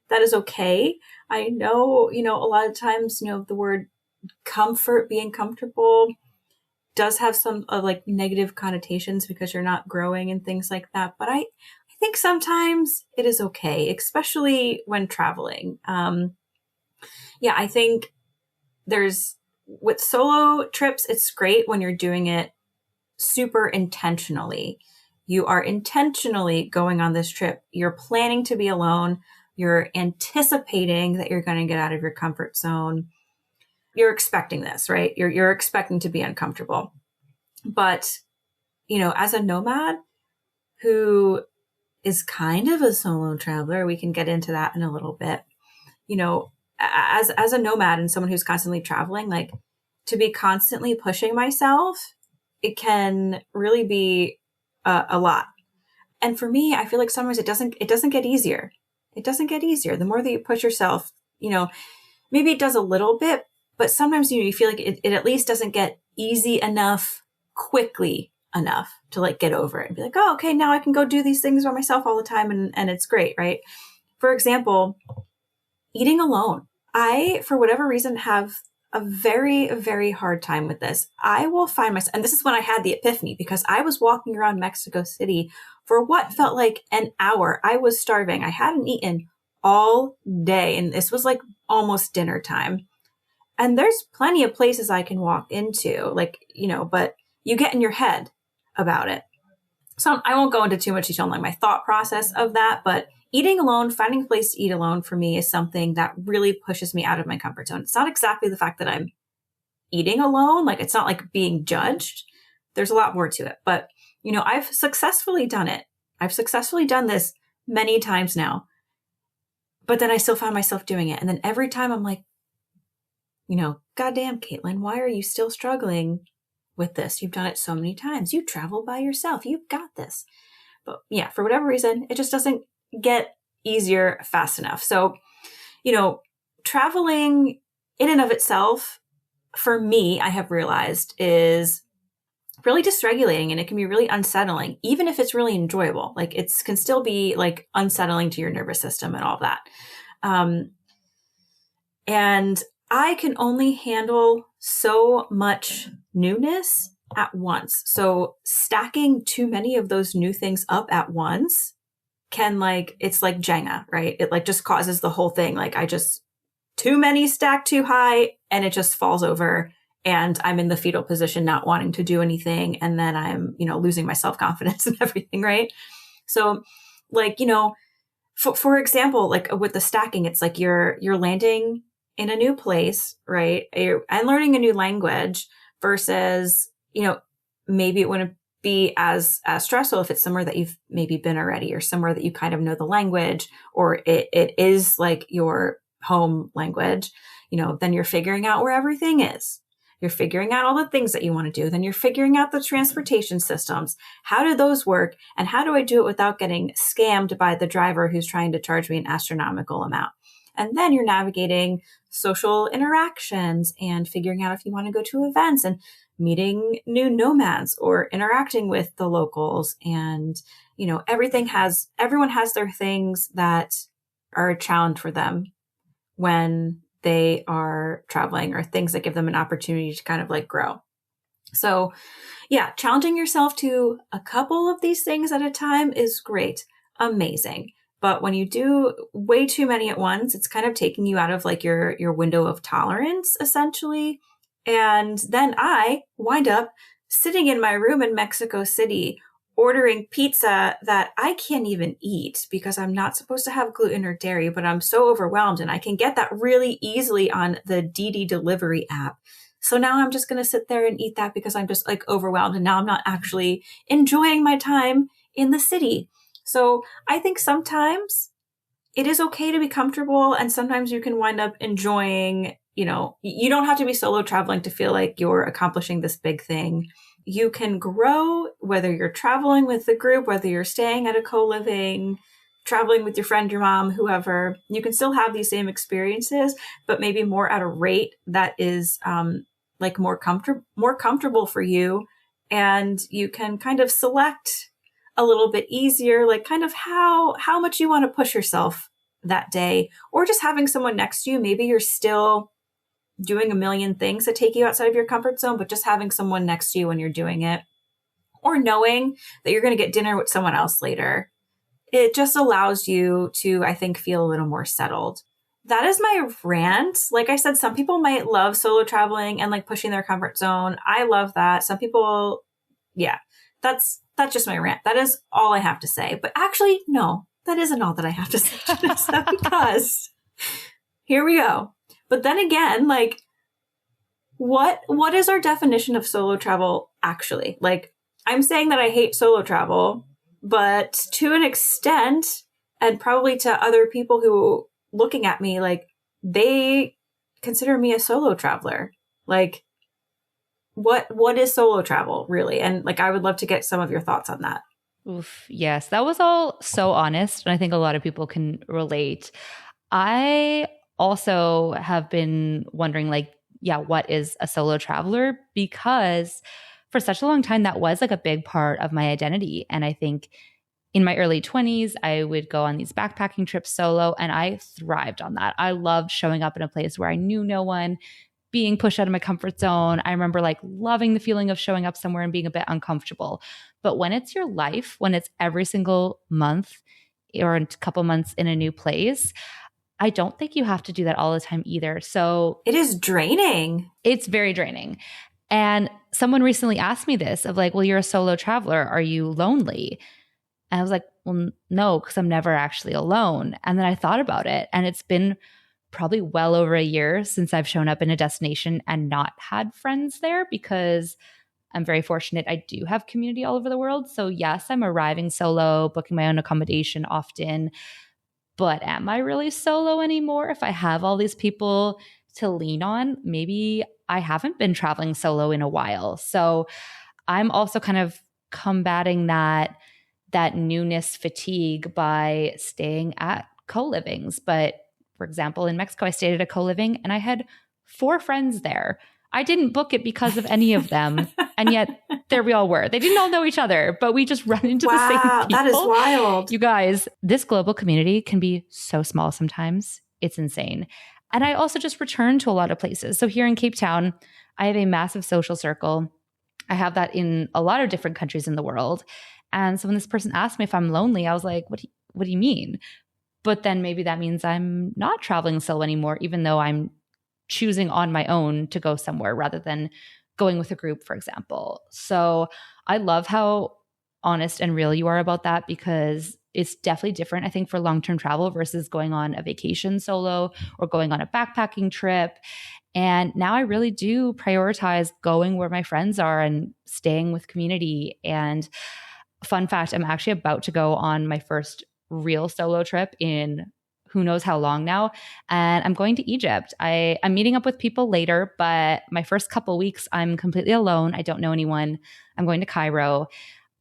that is okay. I know, a lot of times, the word comfort, being comfortable, does have some like negative connotations because you're not growing and things like that. But I think sometimes it is okay, especially when traveling. I think with solo trips, it's great when you're doing it super intentionally. You are intentionally going on this trip. You're planning to be alone. You're anticipating that you're going to get out of your comfort zone. You're expecting this, right? You're expecting to be uncomfortable. But, as a nomad who is kind of a solo traveler, we can get into that in a little bit. As a nomad and someone who's constantly traveling, like to be constantly pushing myself, it can really be a lot. And for me, I feel like sometimes it doesn't get easier. It doesn't get easier. The more that you push yourself, maybe it does a little bit, but sometimes, you feel like it at least doesn't get easy enough, quickly enough to like get over it and be like, oh, okay, now I can go do these things by myself all the time. And it's great, right? For example, eating alone. I, for whatever reason, have a very, very hard time with this. I will find myself, and this is when I had the epiphany, because I was walking around Mexico City for what felt like an hour. I was starving. I hadn't eaten all day. And this was like almost dinner time. And there's plenty of places I can walk into, like, but you get in your head about it. So I won't go into too much detail on like my thought process of that, but eating alone, finding a place to eat alone for me is something that really pushes me out of my comfort zone. It's not exactly the fact that I'm eating alone. Like, it's not like being judged. There's a lot more to it, but I've successfully done it. I've successfully done this many times now, but then I still find myself doing it. And then every time I'm like, goddamn, Caitlin, why are you still struggling with this? You've done it so many times. You travel by yourself. You've got this. But yeah, for whatever reason, it just doesn't get easier fast enough. So, traveling in and of itself, for me, I have realized is really dysregulating, and it can be really unsettling, even if it's really enjoyable. Like it can still be like unsettling to your nervous system and all that. And I can only handle so much newness at once. So stacking too many of those new things up at once can it's like Jenga, right? It like just causes the whole thing. Like too many stacked too high and it just falls over and I'm in the fetal position, not wanting to do anything. And then I'm, losing my self-confidence and everything, right? So For example, like with the stacking, it's like you're landing in a new place, right? And learning a new language versus, maybe it wouldn't be as stressful if it's somewhere that you've maybe been already, or somewhere that you kind of know the language, or it is like your home language. Then you're figuring out where everything is. You're figuring out all the things that you want to do. Then you're figuring out the transportation systems. How do those work? And how do I do it without getting scammed by the driver who's trying to charge me an astronomical amount? And then you're navigating social interactions and figuring out if you want to go to events and meeting new nomads or interacting with the locals. And, everyone has their things that are a challenge for them when they are traveling, or things that give them an opportunity to kind of like grow. So yeah, challenging yourself to a couple of these things at a time is great. Amazing. But when you do way too many at once, it's kind of taking you out of like your window of tolerance, essentially. And then I wind up sitting in my room in Mexico City, ordering pizza that I can't even eat because I'm not supposed to have gluten or dairy, but I'm so overwhelmed, and I can get that really easily on the DD delivery app. So now I'm just going to sit there and eat that because I'm just like overwhelmed, and now I'm not actually enjoying my time in the city. So I think sometimes it is okay to be comfortable, and sometimes you can wind up enjoying, you don't have to be solo traveling to feel like you're accomplishing this big thing. You can grow whether you're traveling with the group, whether you're staying at a co-living, traveling with your friend, your mom, whoever. You can still have these same experiences, but maybe more at a rate that is like more comfortable for you. And you can kind of select a little bit easier, like kind of how much you want to push yourself that day, or just having someone next to you. Maybe you're still doing a million things that take you outside of your comfort zone, but just having someone next to you when you're doing it, or knowing that you're going to get dinner with someone else later. It just allows you to, I think, feel a little more settled. That is my rant. Like I said, some people might love solo traveling and like pushing their comfort zone. I love that. Some people, yeah, that's just my rant. That is all I have to say. But actually, no, that isn't all that I have to say, Janessa, because here we go. But then again, like, what is our definition of solo travel actually? Like, I'm saying that I hate solo travel, but to an extent, and probably to other people who looking at me, like, they consider me a solo traveler. Like, what is solo travel really? And like, I would love to get some of your thoughts on that. Oof, yes, that was all so honest. And I think a lot of people can relate. I also have been wondering, like, yeah, what is a solo traveler? Because for such a long time, that was like a big part of my identity. And I think in my early 20s, I would go on these backpacking trips solo, and I thrived on that. I loved showing up in a place where I knew no one, being pushed out of my comfort zone. I remember like loving the feeling of showing up somewhere and being a bit uncomfortable. But when it's your life, when it's every single month or a couple months in a new place, I don't think you have to do that all the time either. So it is draining. It's very draining. And someone recently asked me this of like, well, you're a solo traveler. Are you lonely? And I was like, well, no, because I'm never actually alone. And then I thought about it, and it's been probably well over a year since I've shown up in a destination and not had friends there, because I'm very fortunate. I do have community all over the world. So yes, I'm arriving solo, booking my own accommodation often. But am I really solo anymore? If I have all these people to lean on, maybe I haven't been traveling solo in a while. So I'm also kind of combating that newness fatigue by staying at co-livings. But for example, in Mexico, I stayed at a co-living and I had 4 friends there. I didn't book it because of any of them. And yet there we all were. They didn't all know each other, but we just run into the same people. That is wild. You guys, this global community can be so small sometimes. It's insane. And I also just return to a lot of places. So here in Cape Town, I have a massive social circle. I have that in a lot of different countries in the world. And so when this person asked me if I'm lonely, I was like, what do you mean? But then maybe that means I'm not traveling solo anymore, even though I'm choosing on my own to go somewhere rather than going with a group, for example. So I love how honest and real you are about that, because it's definitely different, I think, for long-term travel versus going on a vacation solo or going on a backpacking trip. And now I really do prioritize going where my friends are and staying with community. And fun fact, I'm actually about to go on my first real solo trip in who knows how long now. And I'm going to Egypt. I'm meeting up with people later, but my first couple weeks, I'm completely alone. I don't know anyone. I'm going to Cairo.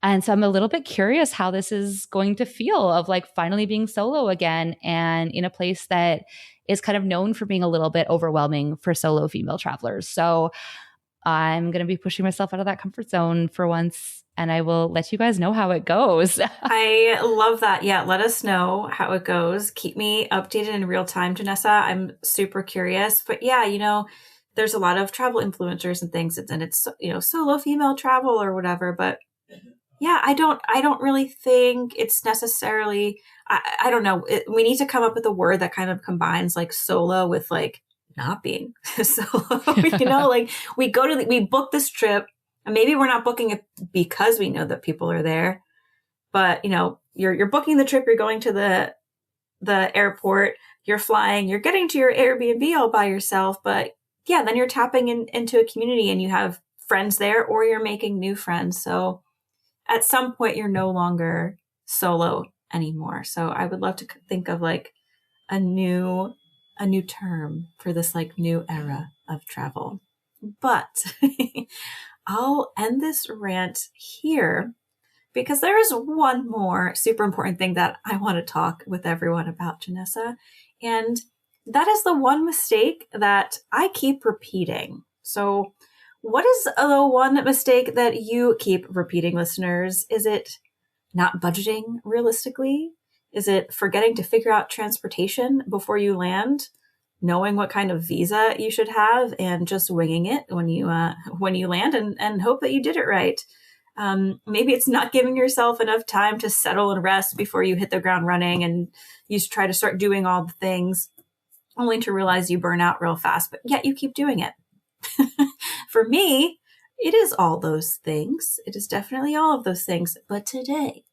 And so I'm a little bit curious how this is going to feel of like finally being solo again and in a place that is kind of known for being a little bit overwhelming for solo female travelers. So I'm going to be pushing myself out of that comfort zone for once, and I will let you guys know how it goes. I love that. Yeah, let us know how it goes. Keep me updated in real time, Janessa. I'm super curious. But yeah, there's a lot of travel influencers and things, and it's, solo female travel or whatever. But yeah, I don't really think it's necessarily, I don't know. We need to come up with a word that kind of combines like solo with like not being solo, like we book this trip and maybe we're not booking it because we know that people are there, but you're booking the trip, you're going to the airport, you're flying, you're getting to your Airbnb all by yourself. But yeah, then you're tapping into a community and you have friends there or you're making new friends. So at some point you're no longer solo anymore. So I would love to think of like a new term for this like new era of travel. But I'll end this rant here because there is one more super important thing that I want to talk with everyone about, Janessa. And that is the one mistake that I keep repeating. So what is the one mistake that you keep repeating, listeners? Is it not budgeting realistically? Is it forgetting to figure out transportation before you land, knowing what kind of visa you should have, and just winging it when you land and hope that you did it right? Maybe it's not giving yourself enough time to settle and rest before you hit the ground running, and you try to start doing all the things only to realize you burn out real fast, but yet you keep doing it. For me, it is all those things. It is definitely all of those things. But today,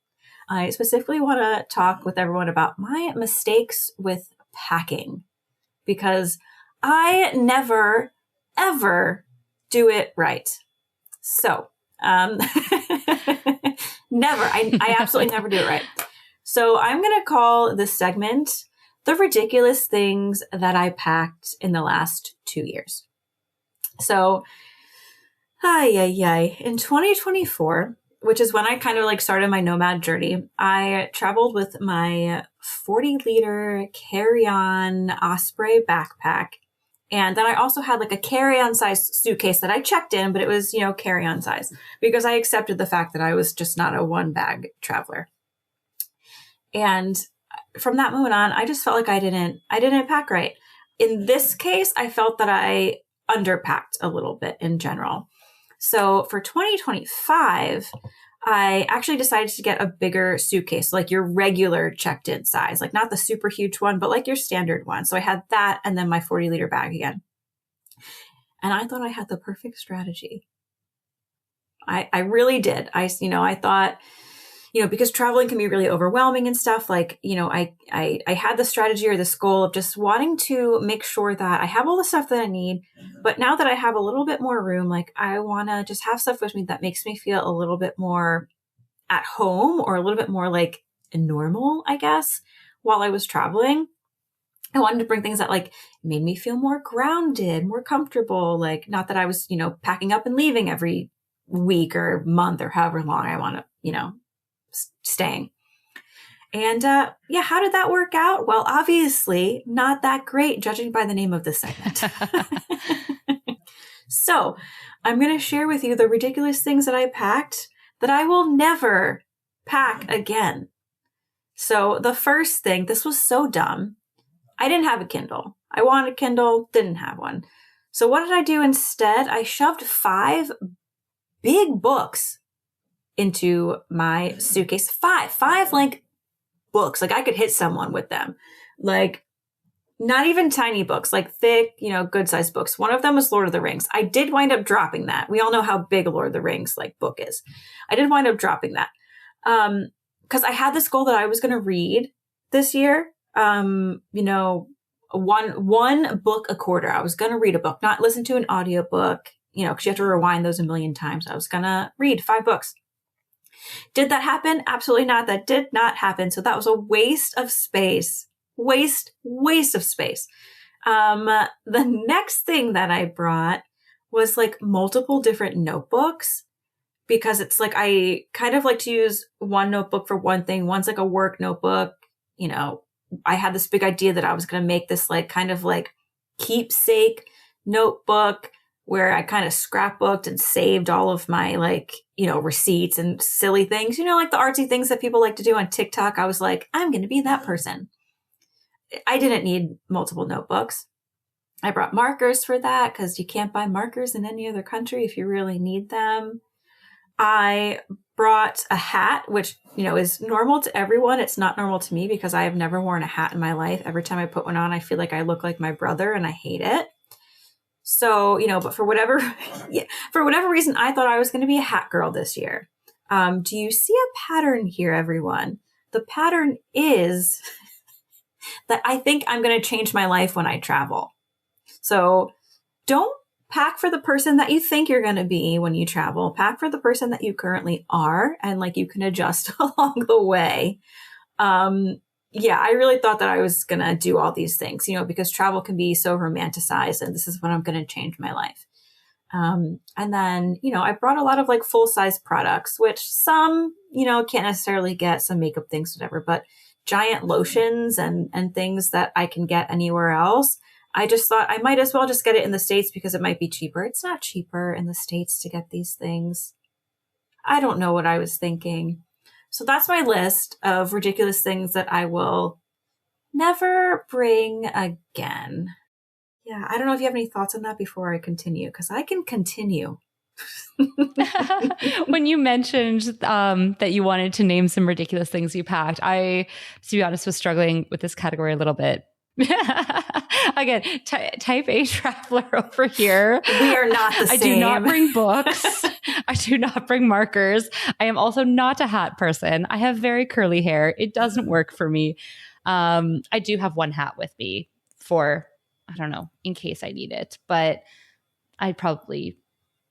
I specifically want to talk with everyone about my mistakes with packing, because I never, ever do it right. So, never. I absolutely never do it right. So I'm going to call this segment The Ridiculous Things That I Packed in the Last 2 years. So, in 2024, which is when I kind of like started my Nomad journey, I traveled with my 40-liter carry-on Osprey backpack. And then I also had like a carry-on size suitcase that I checked in, but it was, carry-on size, because I accepted the fact that I was just not a one-bag traveler. And from that moment on, I just felt like I didn't pack right. In this case, I felt that I underpacked a little bit in general. So for 2025, I actually decided to get a bigger suitcase, like your regular checked-in size, like not the super huge one, but like your standard one. So I had that and then my 40-liter bag again. And I thought I had the perfect strategy. I really did. I thought, because traveling can be really overwhelming and stuff, like, I had the strategy or this goal of just wanting to make sure that I have all the stuff that I need. But now that I have a little bit more room, like I want to just have stuff with me that makes me feel a little bit more at home or a little bit more like normal, I guess, while I was traveling. I wanted to bring things that like made me feel more grounded, more comfortable, like not that I was, packing up and leaving every week or month or however long I want to, staying. And how did that work out? Well, obviously not that great, judging by the name of this segment. So I'm going to share with you the ridiculous things that I packed that I will never pack again. So the first thing, this was so dumb. I didn't have a Kindle. I wanted a Kindle, didn't have one. So what did I do instead? I shoved 5 big books into my suitcase. Five like books. Like I could hit someone with them. Like not even tiny books, like thick, good sized books. One of them was Lord of the Rings. I did wind up dropping that. We all know how big a Lord of the Rings like book is. I did wind up dropping that. because I had this goal that I was going to read this year. You know, one book a quarter. I was going to read a book, not listen to an audiobook, you know, because you have to rewind those a million times. I was going to read 5 books. Did that happen? Absolutely not. That did not happen. So that was a waste of space. Waste of space. The next thing that I brought was like multiple different notebooks, because it's like, I kind of like to use one notebook for one thing. One's like a work notebook. You know, I had this big idea that I was going to make this like kind of like keepsake notebook where I kind of scrapbooked and saved all of my like, you know, receipts and silly things, you know, like the artsy things that people like to do on TikTok. I was like, I'm going to be that person. I didn't need multiple notebooks. I brought markers for that because you can't buy markers in any other country if you really need them. I brought a hat, which, you know, is normal to everyone. It's not normal to me because I have never worn a hat in my life. Every time I put one on, I feel like I look like my brother and I hate it. So, you know, but for whatever reason, I thought I was going to be a hat girl this year. Do you see a pattern here, everyone? The pattern is that I think I'm going to change my life when I travel. So don't pack for the person that you think you're going to be when you travel. Pack for the person that you currently are, and like you can adjust along the way. Yeah, I really thought that I was going to do all these things, you know, because travel can be so romanticized, and this is when I'm going to change my life. And then, you know, I brought a lot of like full-size products, which some, you know, can't necessarily get, some makeup things, whatever, but giant lotions and things that I can get anywhere else. I just thought I might as well just get it in the States because it might be cheaper. It's not cheaper in the States to get these things. I don't know what I was thinking. So that's my list of ridiculous things that I will never bring again. Yeah, I don't know if you have any thoughts on that before I continue, because I can continue. When you mentioned that you wanted to name some ridiculous things you packed, I, to be honest, was struggling with this category a little bit. Again, type A traveler over here. We are not the same. I do not bring books. I do not bring markers. I am also not a hat person. I have very curly hair. It doesn't work for me. I do have one hat with me for, I don't know, in case I need it, but I probably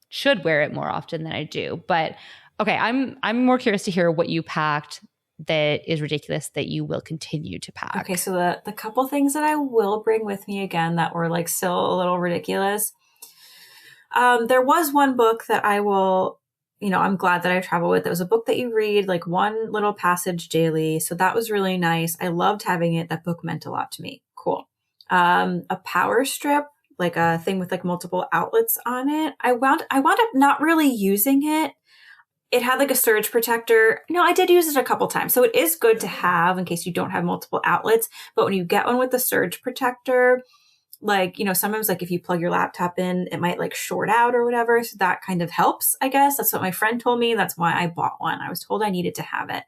should wear it more often than I do. But okay, I'm more curious to hear what you packed that is ridiculous that you will continue to pack. Okay, so the couple things that I will bring with me again that were like still a little ridiculous. There was one book that I will, you know, I'm glad that I travel with. It was a book that you read like one little passage daily. So that was really nice. I loved having it. That book meant a lot to me. Cool. A power strip, like a thing with like multiple outlets on it. I wound up not really using it. It had like a surge protector. No, I did use it a couple times. So it is good to have in case you don't have multiple outlets. But when you get one with the surge protector, like, you know, sometimes like if you plug your laptop in, it might like short out or whatever. So that kind of helps, I guess. That's what my friend told me. That's why I bought one. I was told I needed to have it.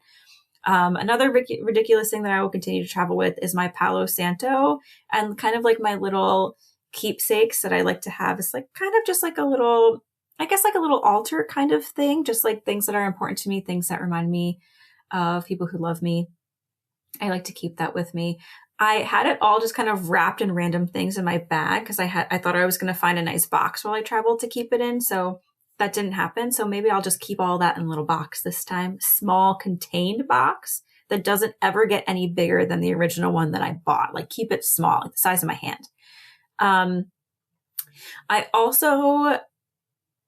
Another ridiculous thing that I will continue to travel with is my Palo Santo, and kind of like my little keepsakes that I like to have. It's like kind of just like a little, I guess like a little altar kind of thing, just like things that are important to me, things that remind me of people who love me. I like to keep that with me. I had it all just kind of wrapped in random things in my bag because I thought I was going to find a nice box while I traveled to keep it in. So that didn't happen. So maybe I'll just keep all that in a little box this time. Small contained box that doesn't ever get any bigger than the original one that I bought. Like keep it small, like the size of my hand. I also,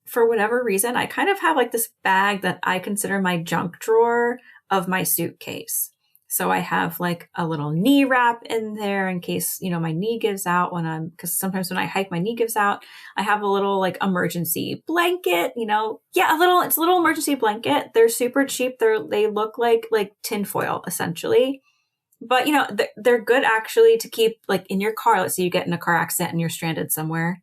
for whatever reason, I kind of have like this bag that I consider my junk drawer of my suitcase. So I have like a little knee wrap in there in case, you know, my knee gives out because sometimes when I hike, my knee gives out. I have a little like emergency blanket, you know, it's a little emergency blanket. They're super cheap. They look like tinfoil essentially, but you know, they're good actually to keep like in your car. Let's say you get in a car accident and you're stranded somewhere.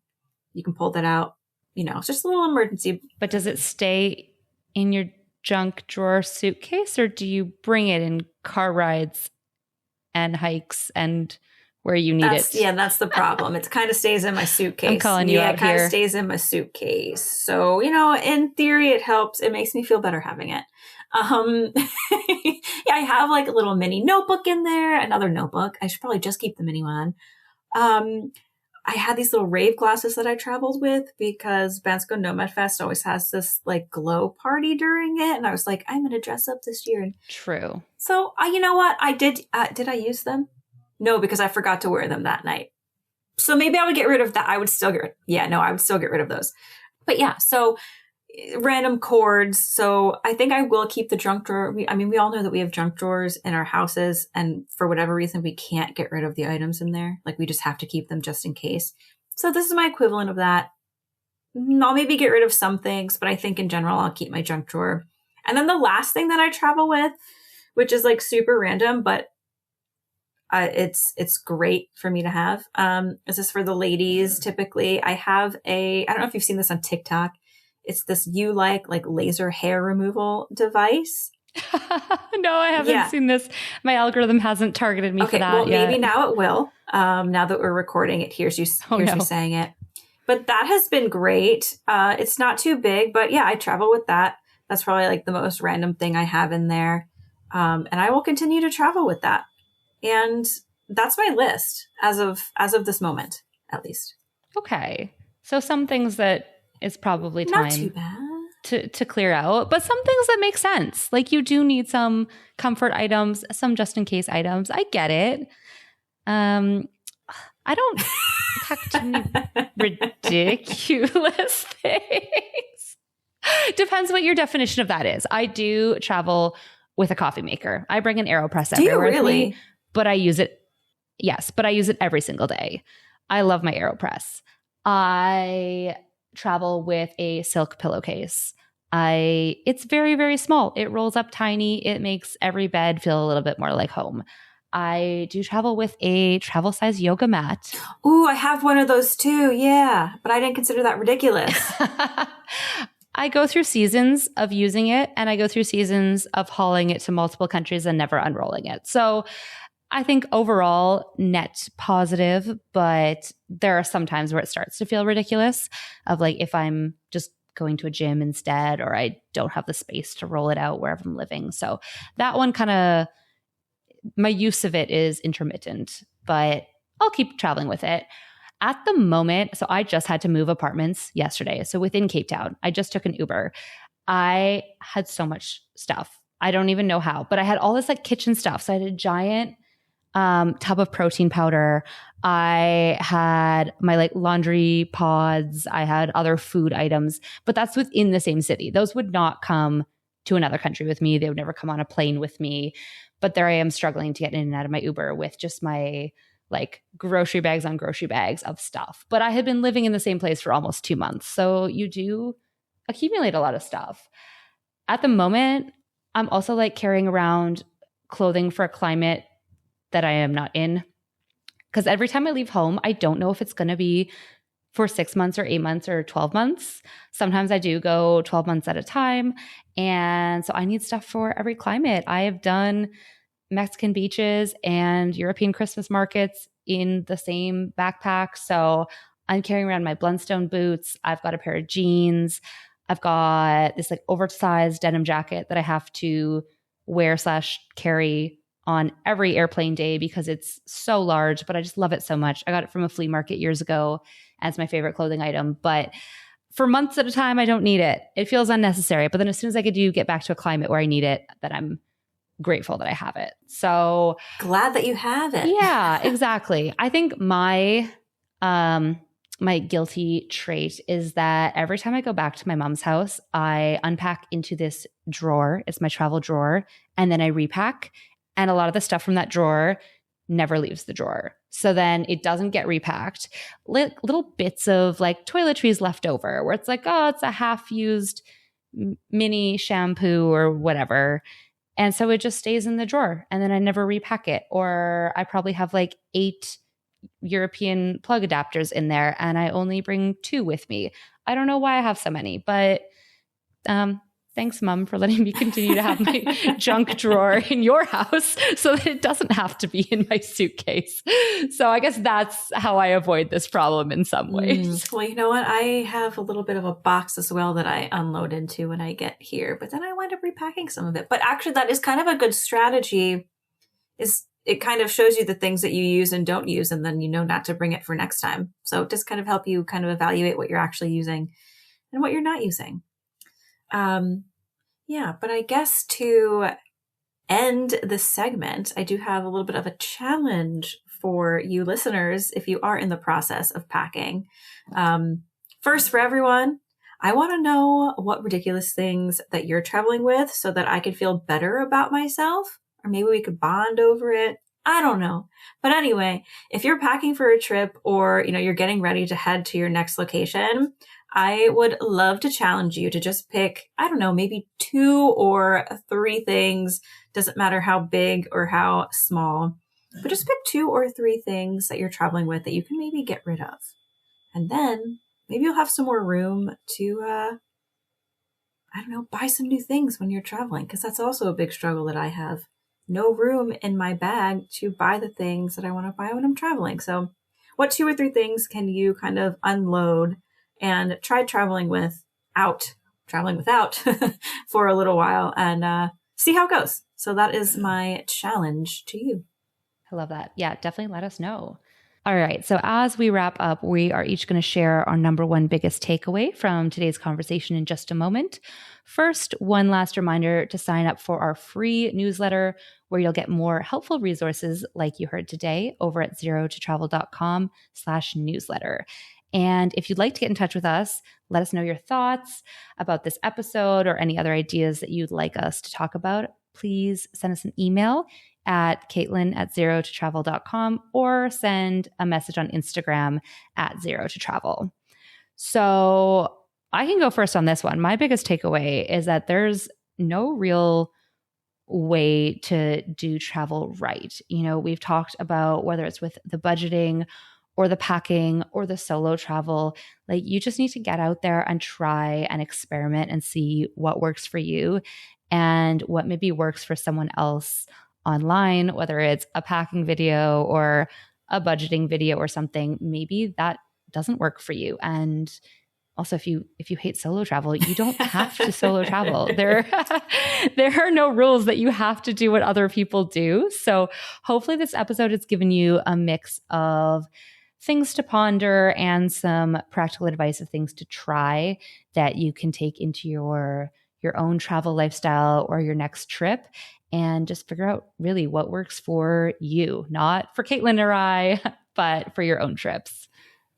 You can pull that out, you know, it's just a little emergency. But does it stay in your junk drawer suitcase, or do you bring it in car rides and hikes and where you need it? Yeah, that's the problem. It kind of stays in my suitcase. I'm calling you out it kind here. of stays in my suitcase. So, you know, in theory, it helps. It makes me feel better having it. Yeah, I have like a little mini notebook in there, another notebook. I should probably just keep the mini one. I had these little rave glasses that I traveled with because Bansko Nomad Fest always has this like glow party during it. And I was like, I'm going to dress up this year. And True. so you know what? I did I use them? No, because I forgot to wear them that night. So maybe I would get rid of that. I would still I would still get rid of those. But yeah, so random cords. So I think I will keep the junk drawer. We all know that we have junk drawers in our houses, and for whatever reason, we can't get rid of the items in there. Like we just have to keep them just in case. So this is my equivalent of that. I'll maybe get rid of some things, but I think in general, I'll keep my junk drawer. And then the last thing that I travel with, which is like super random, but it's great for me to have. This is for the ladies. Typically, I have I don't know if you've seen this on TikTok. It's this like laser hair removal device. No, I haven't seen this. My algorithm hasn't targeted me for that yet. Maybe now it will. Now that we're recording it, here's you saying it. But that has been great. It's not too big, but yeah, I travel with that. That's probably like the most random thing I have in there. And I will continue to travel with that. And that's my list as of this moment, at least. Okay. So some things that it's probably time not too bad. to clear out, but some things that make sense. Like you do need some comfort items, some just in case items. I get it. I don't pack too many ridiculous things. Depends what your definition of that is. I do travel with a coffee maker. I bring an AeroPress everywhere with me, but I use it. Yes, but I use it every single day. I love my AeroPress. I travel with a silk pillowcase. It's very, very small. It rolls up tiny. It makes every bed feel a little bit more like home. I do travel with a travel size yoga mat. Ooh, I have one of those too. Yeah, but I didn't consider that ridiculous. I go through seasons of using it, and I go through seasons of hauling it to multiple countries and never unrolling it. So I think overall net positive, but there are some times where it starts to feel ridiculous of like if I'm just going to a gym instead, or I don't have the space to roll it out wherever I'm living. So that one kind of, my use of it is intermittent, but I'll keep traveling with it. At the moment, so I just had to move apartments yesterday. So within Cape Town, I just took an Uber. I had so much stuff. I don't even know how, but I had all this like kitchen stuff. So I had a giant tub of protein powder. I had my like laundry pods. I had other food items, but that's within the same city. Those would not come to another country with me. They would never come on a plane with me. But there I am struggling to get in and out of my Uber with just my like grocery bags on grocery bags of stuff. But I had been living in the same place for almost 2 months. So you do accumulate a lot of stuff. At the moment, I'm also like carrying around clothing for a climate that I am not in. Because every time I leave home, I don't know if it's going to be for 6 months or 8 months or 12 months. Sometimes I do go 12 months at a time. And so I need stuff for every climate. I have done Mexican beaches and European Christmas markets in the same backpack. So I'm carrying around my Blundstone boots. I've got a pair of jeans. I've got this like oversized denim jacket that I have to wear / carry on every airplane day because it's so large, but I just love it so much. I got it from a flea market years ago as my favorite clothing item, but for months at a time, I don't need it. It feels unnecessary. But then as soon as I do get back to a climate where I need it, then I'm grateful that I have it. So glad that you have it. Yeah, exactly. I think my guilty trait is that every time I go back to my mom's house, I unpack into this drawer. It's my travel drawer. And then I repack. And a lot of the stuff from that drawer never leaves the drawer. So then it doesn't get repacked. Little bits of like toiletries left over where it's like, oh, it's a half-used mini shampoo or whatever. And so it just stays in the drawer and then I never repack it. Or I probably have like 8 European plug adapters in there and I only bring 2 with me. I don't know why I have so many, but Thanks, Mom, for letting me continue to have my junk drawer in your house so that it doesn't have to be in my suitcase. So I guess that's how I avoid this problem in some ways. Well, you know what? I have a little bit of a box as well that I unload into when I get here, but then I wind up repacking some of it. But actually, that is kind of a good strategy. It kind of shows you the things that you use and don't use, and then you know not to bring it for next time. So it does kind of help you kind of evaluate what you're actually using and what you're not using. But I guess to end this segment, I do have a little bit of a challenge for you listeners if you are in the process of packing. First, for everyone, I want to know what ridiculous things that you're traveling with so that I could feel better about myself, or maybe we could bond over it. I don't know. But anyway, if you're packing for a trip or, you're getting ready to head to your next location, I would love to challenge you to just pick, I don't know, maybe 2 or 3 things. Doesn't matter how big or how small, but just pick 2 or 3 things that you're traveling with that you can maybe get rid of. And then maybe you'll have some more room to, buy some new things when you're traveling. Because that's also a big struggle that I have. No room in my bag to buy the things that I want to buy when I'm traveling. So what 2 or 3 things can you kind of unload and try traveling without for a little while and see how it goes. So that is my challenge to you. I love that. Yeah, definitely let us know. All right. So as we wrap up, we are each going to share our number 1 biggest takeaway from today's conversation in just a moment. First, one last reminder to sign up for our free newsletter where you'll get more helpful resources like you heard today over at zerototravel.com/newsletter. And if you'd like to get in touch with us, let us know your thoughts about this episode or any other ideas that you'd like us to talk about. Please send us an email at Caitlin@zerototravel.com or send a message on Instagram at zerototravel. So I can go first on this one. My biggest takeaway is that there's no real way to do travel right. We've talked about whether it's with the budgeting or the packing or the solo travel, like you just need to get out there and try and experiment and see what works for you and what maybe works for someone else online, whether it's a packing video or a budgeting video or something. Maybe that doesn't work for you. And also, if you hate solo travel, you don't have to solo travel. There are no rules that you have to do what other people do. So hopefully this episode has given you a mix of things to ponder and some practical advice of things to try that you can take into your own travel lifestyle or your next trip and just figure out really what works for you, not for Caitlin or I, but for your own trips.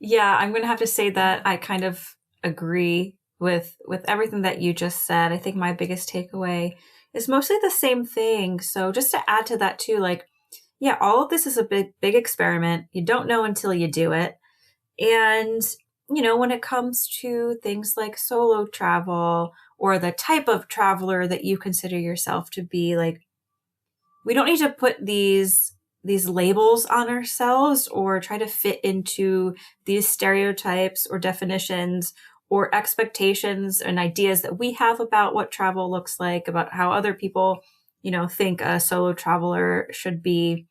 Yeah, I'm going to have to say that I kind of agree with everything that you just said. I think my biggest takeaway is mostly the same thing. So just to add to that too, all of this is a big experiment. You don't know until you do it. And, when it comes to things like solo travel or the type of traveler that you consider yourself to be, we don't need to put these labels on ourselves or try to fit into these stereotypes or definitions or expectations and ideas that we have about what travel looks like, about how other people, think a solo traveler should be.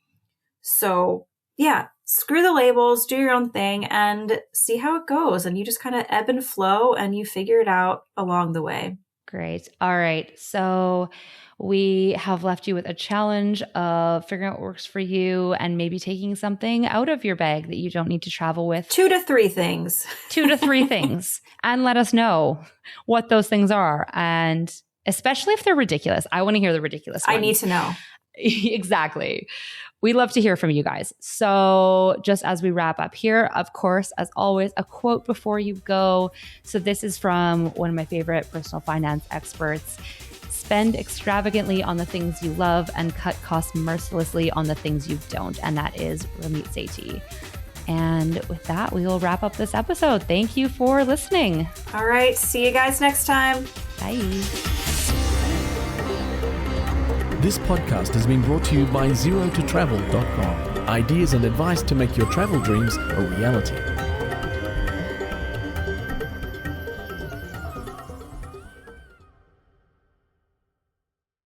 So yeah, screw the labels, do your own thing and see how it goes. And you just kind of ebb and flow and you figure it out along the way. Great. All right. So we have left you with a challenge of figuring out what works for you and maybe taking something out of your bag that you don't need to travel with. 2 to 3 things. 2 to 3 things. And let us know what those things are. And especially if they're ridiculous. I want to hear the ridiculous ones. I need to know. Exactly. We love to hear from you guys. So just as we wrap up here, of course, as always, a quote before you go. So this is from one of my favorite personal finance experts. Spend extravagantly on the things you love and cut costs mercilessly on the things you don't. And that is Ramit Sethi. And with that, we will wrap up this episode. Thank you for listening. All right. See you guys next time. Bye. This podcast has been brought to you by zerototravel.com. Ideas and advice to make your travel dreams a reality.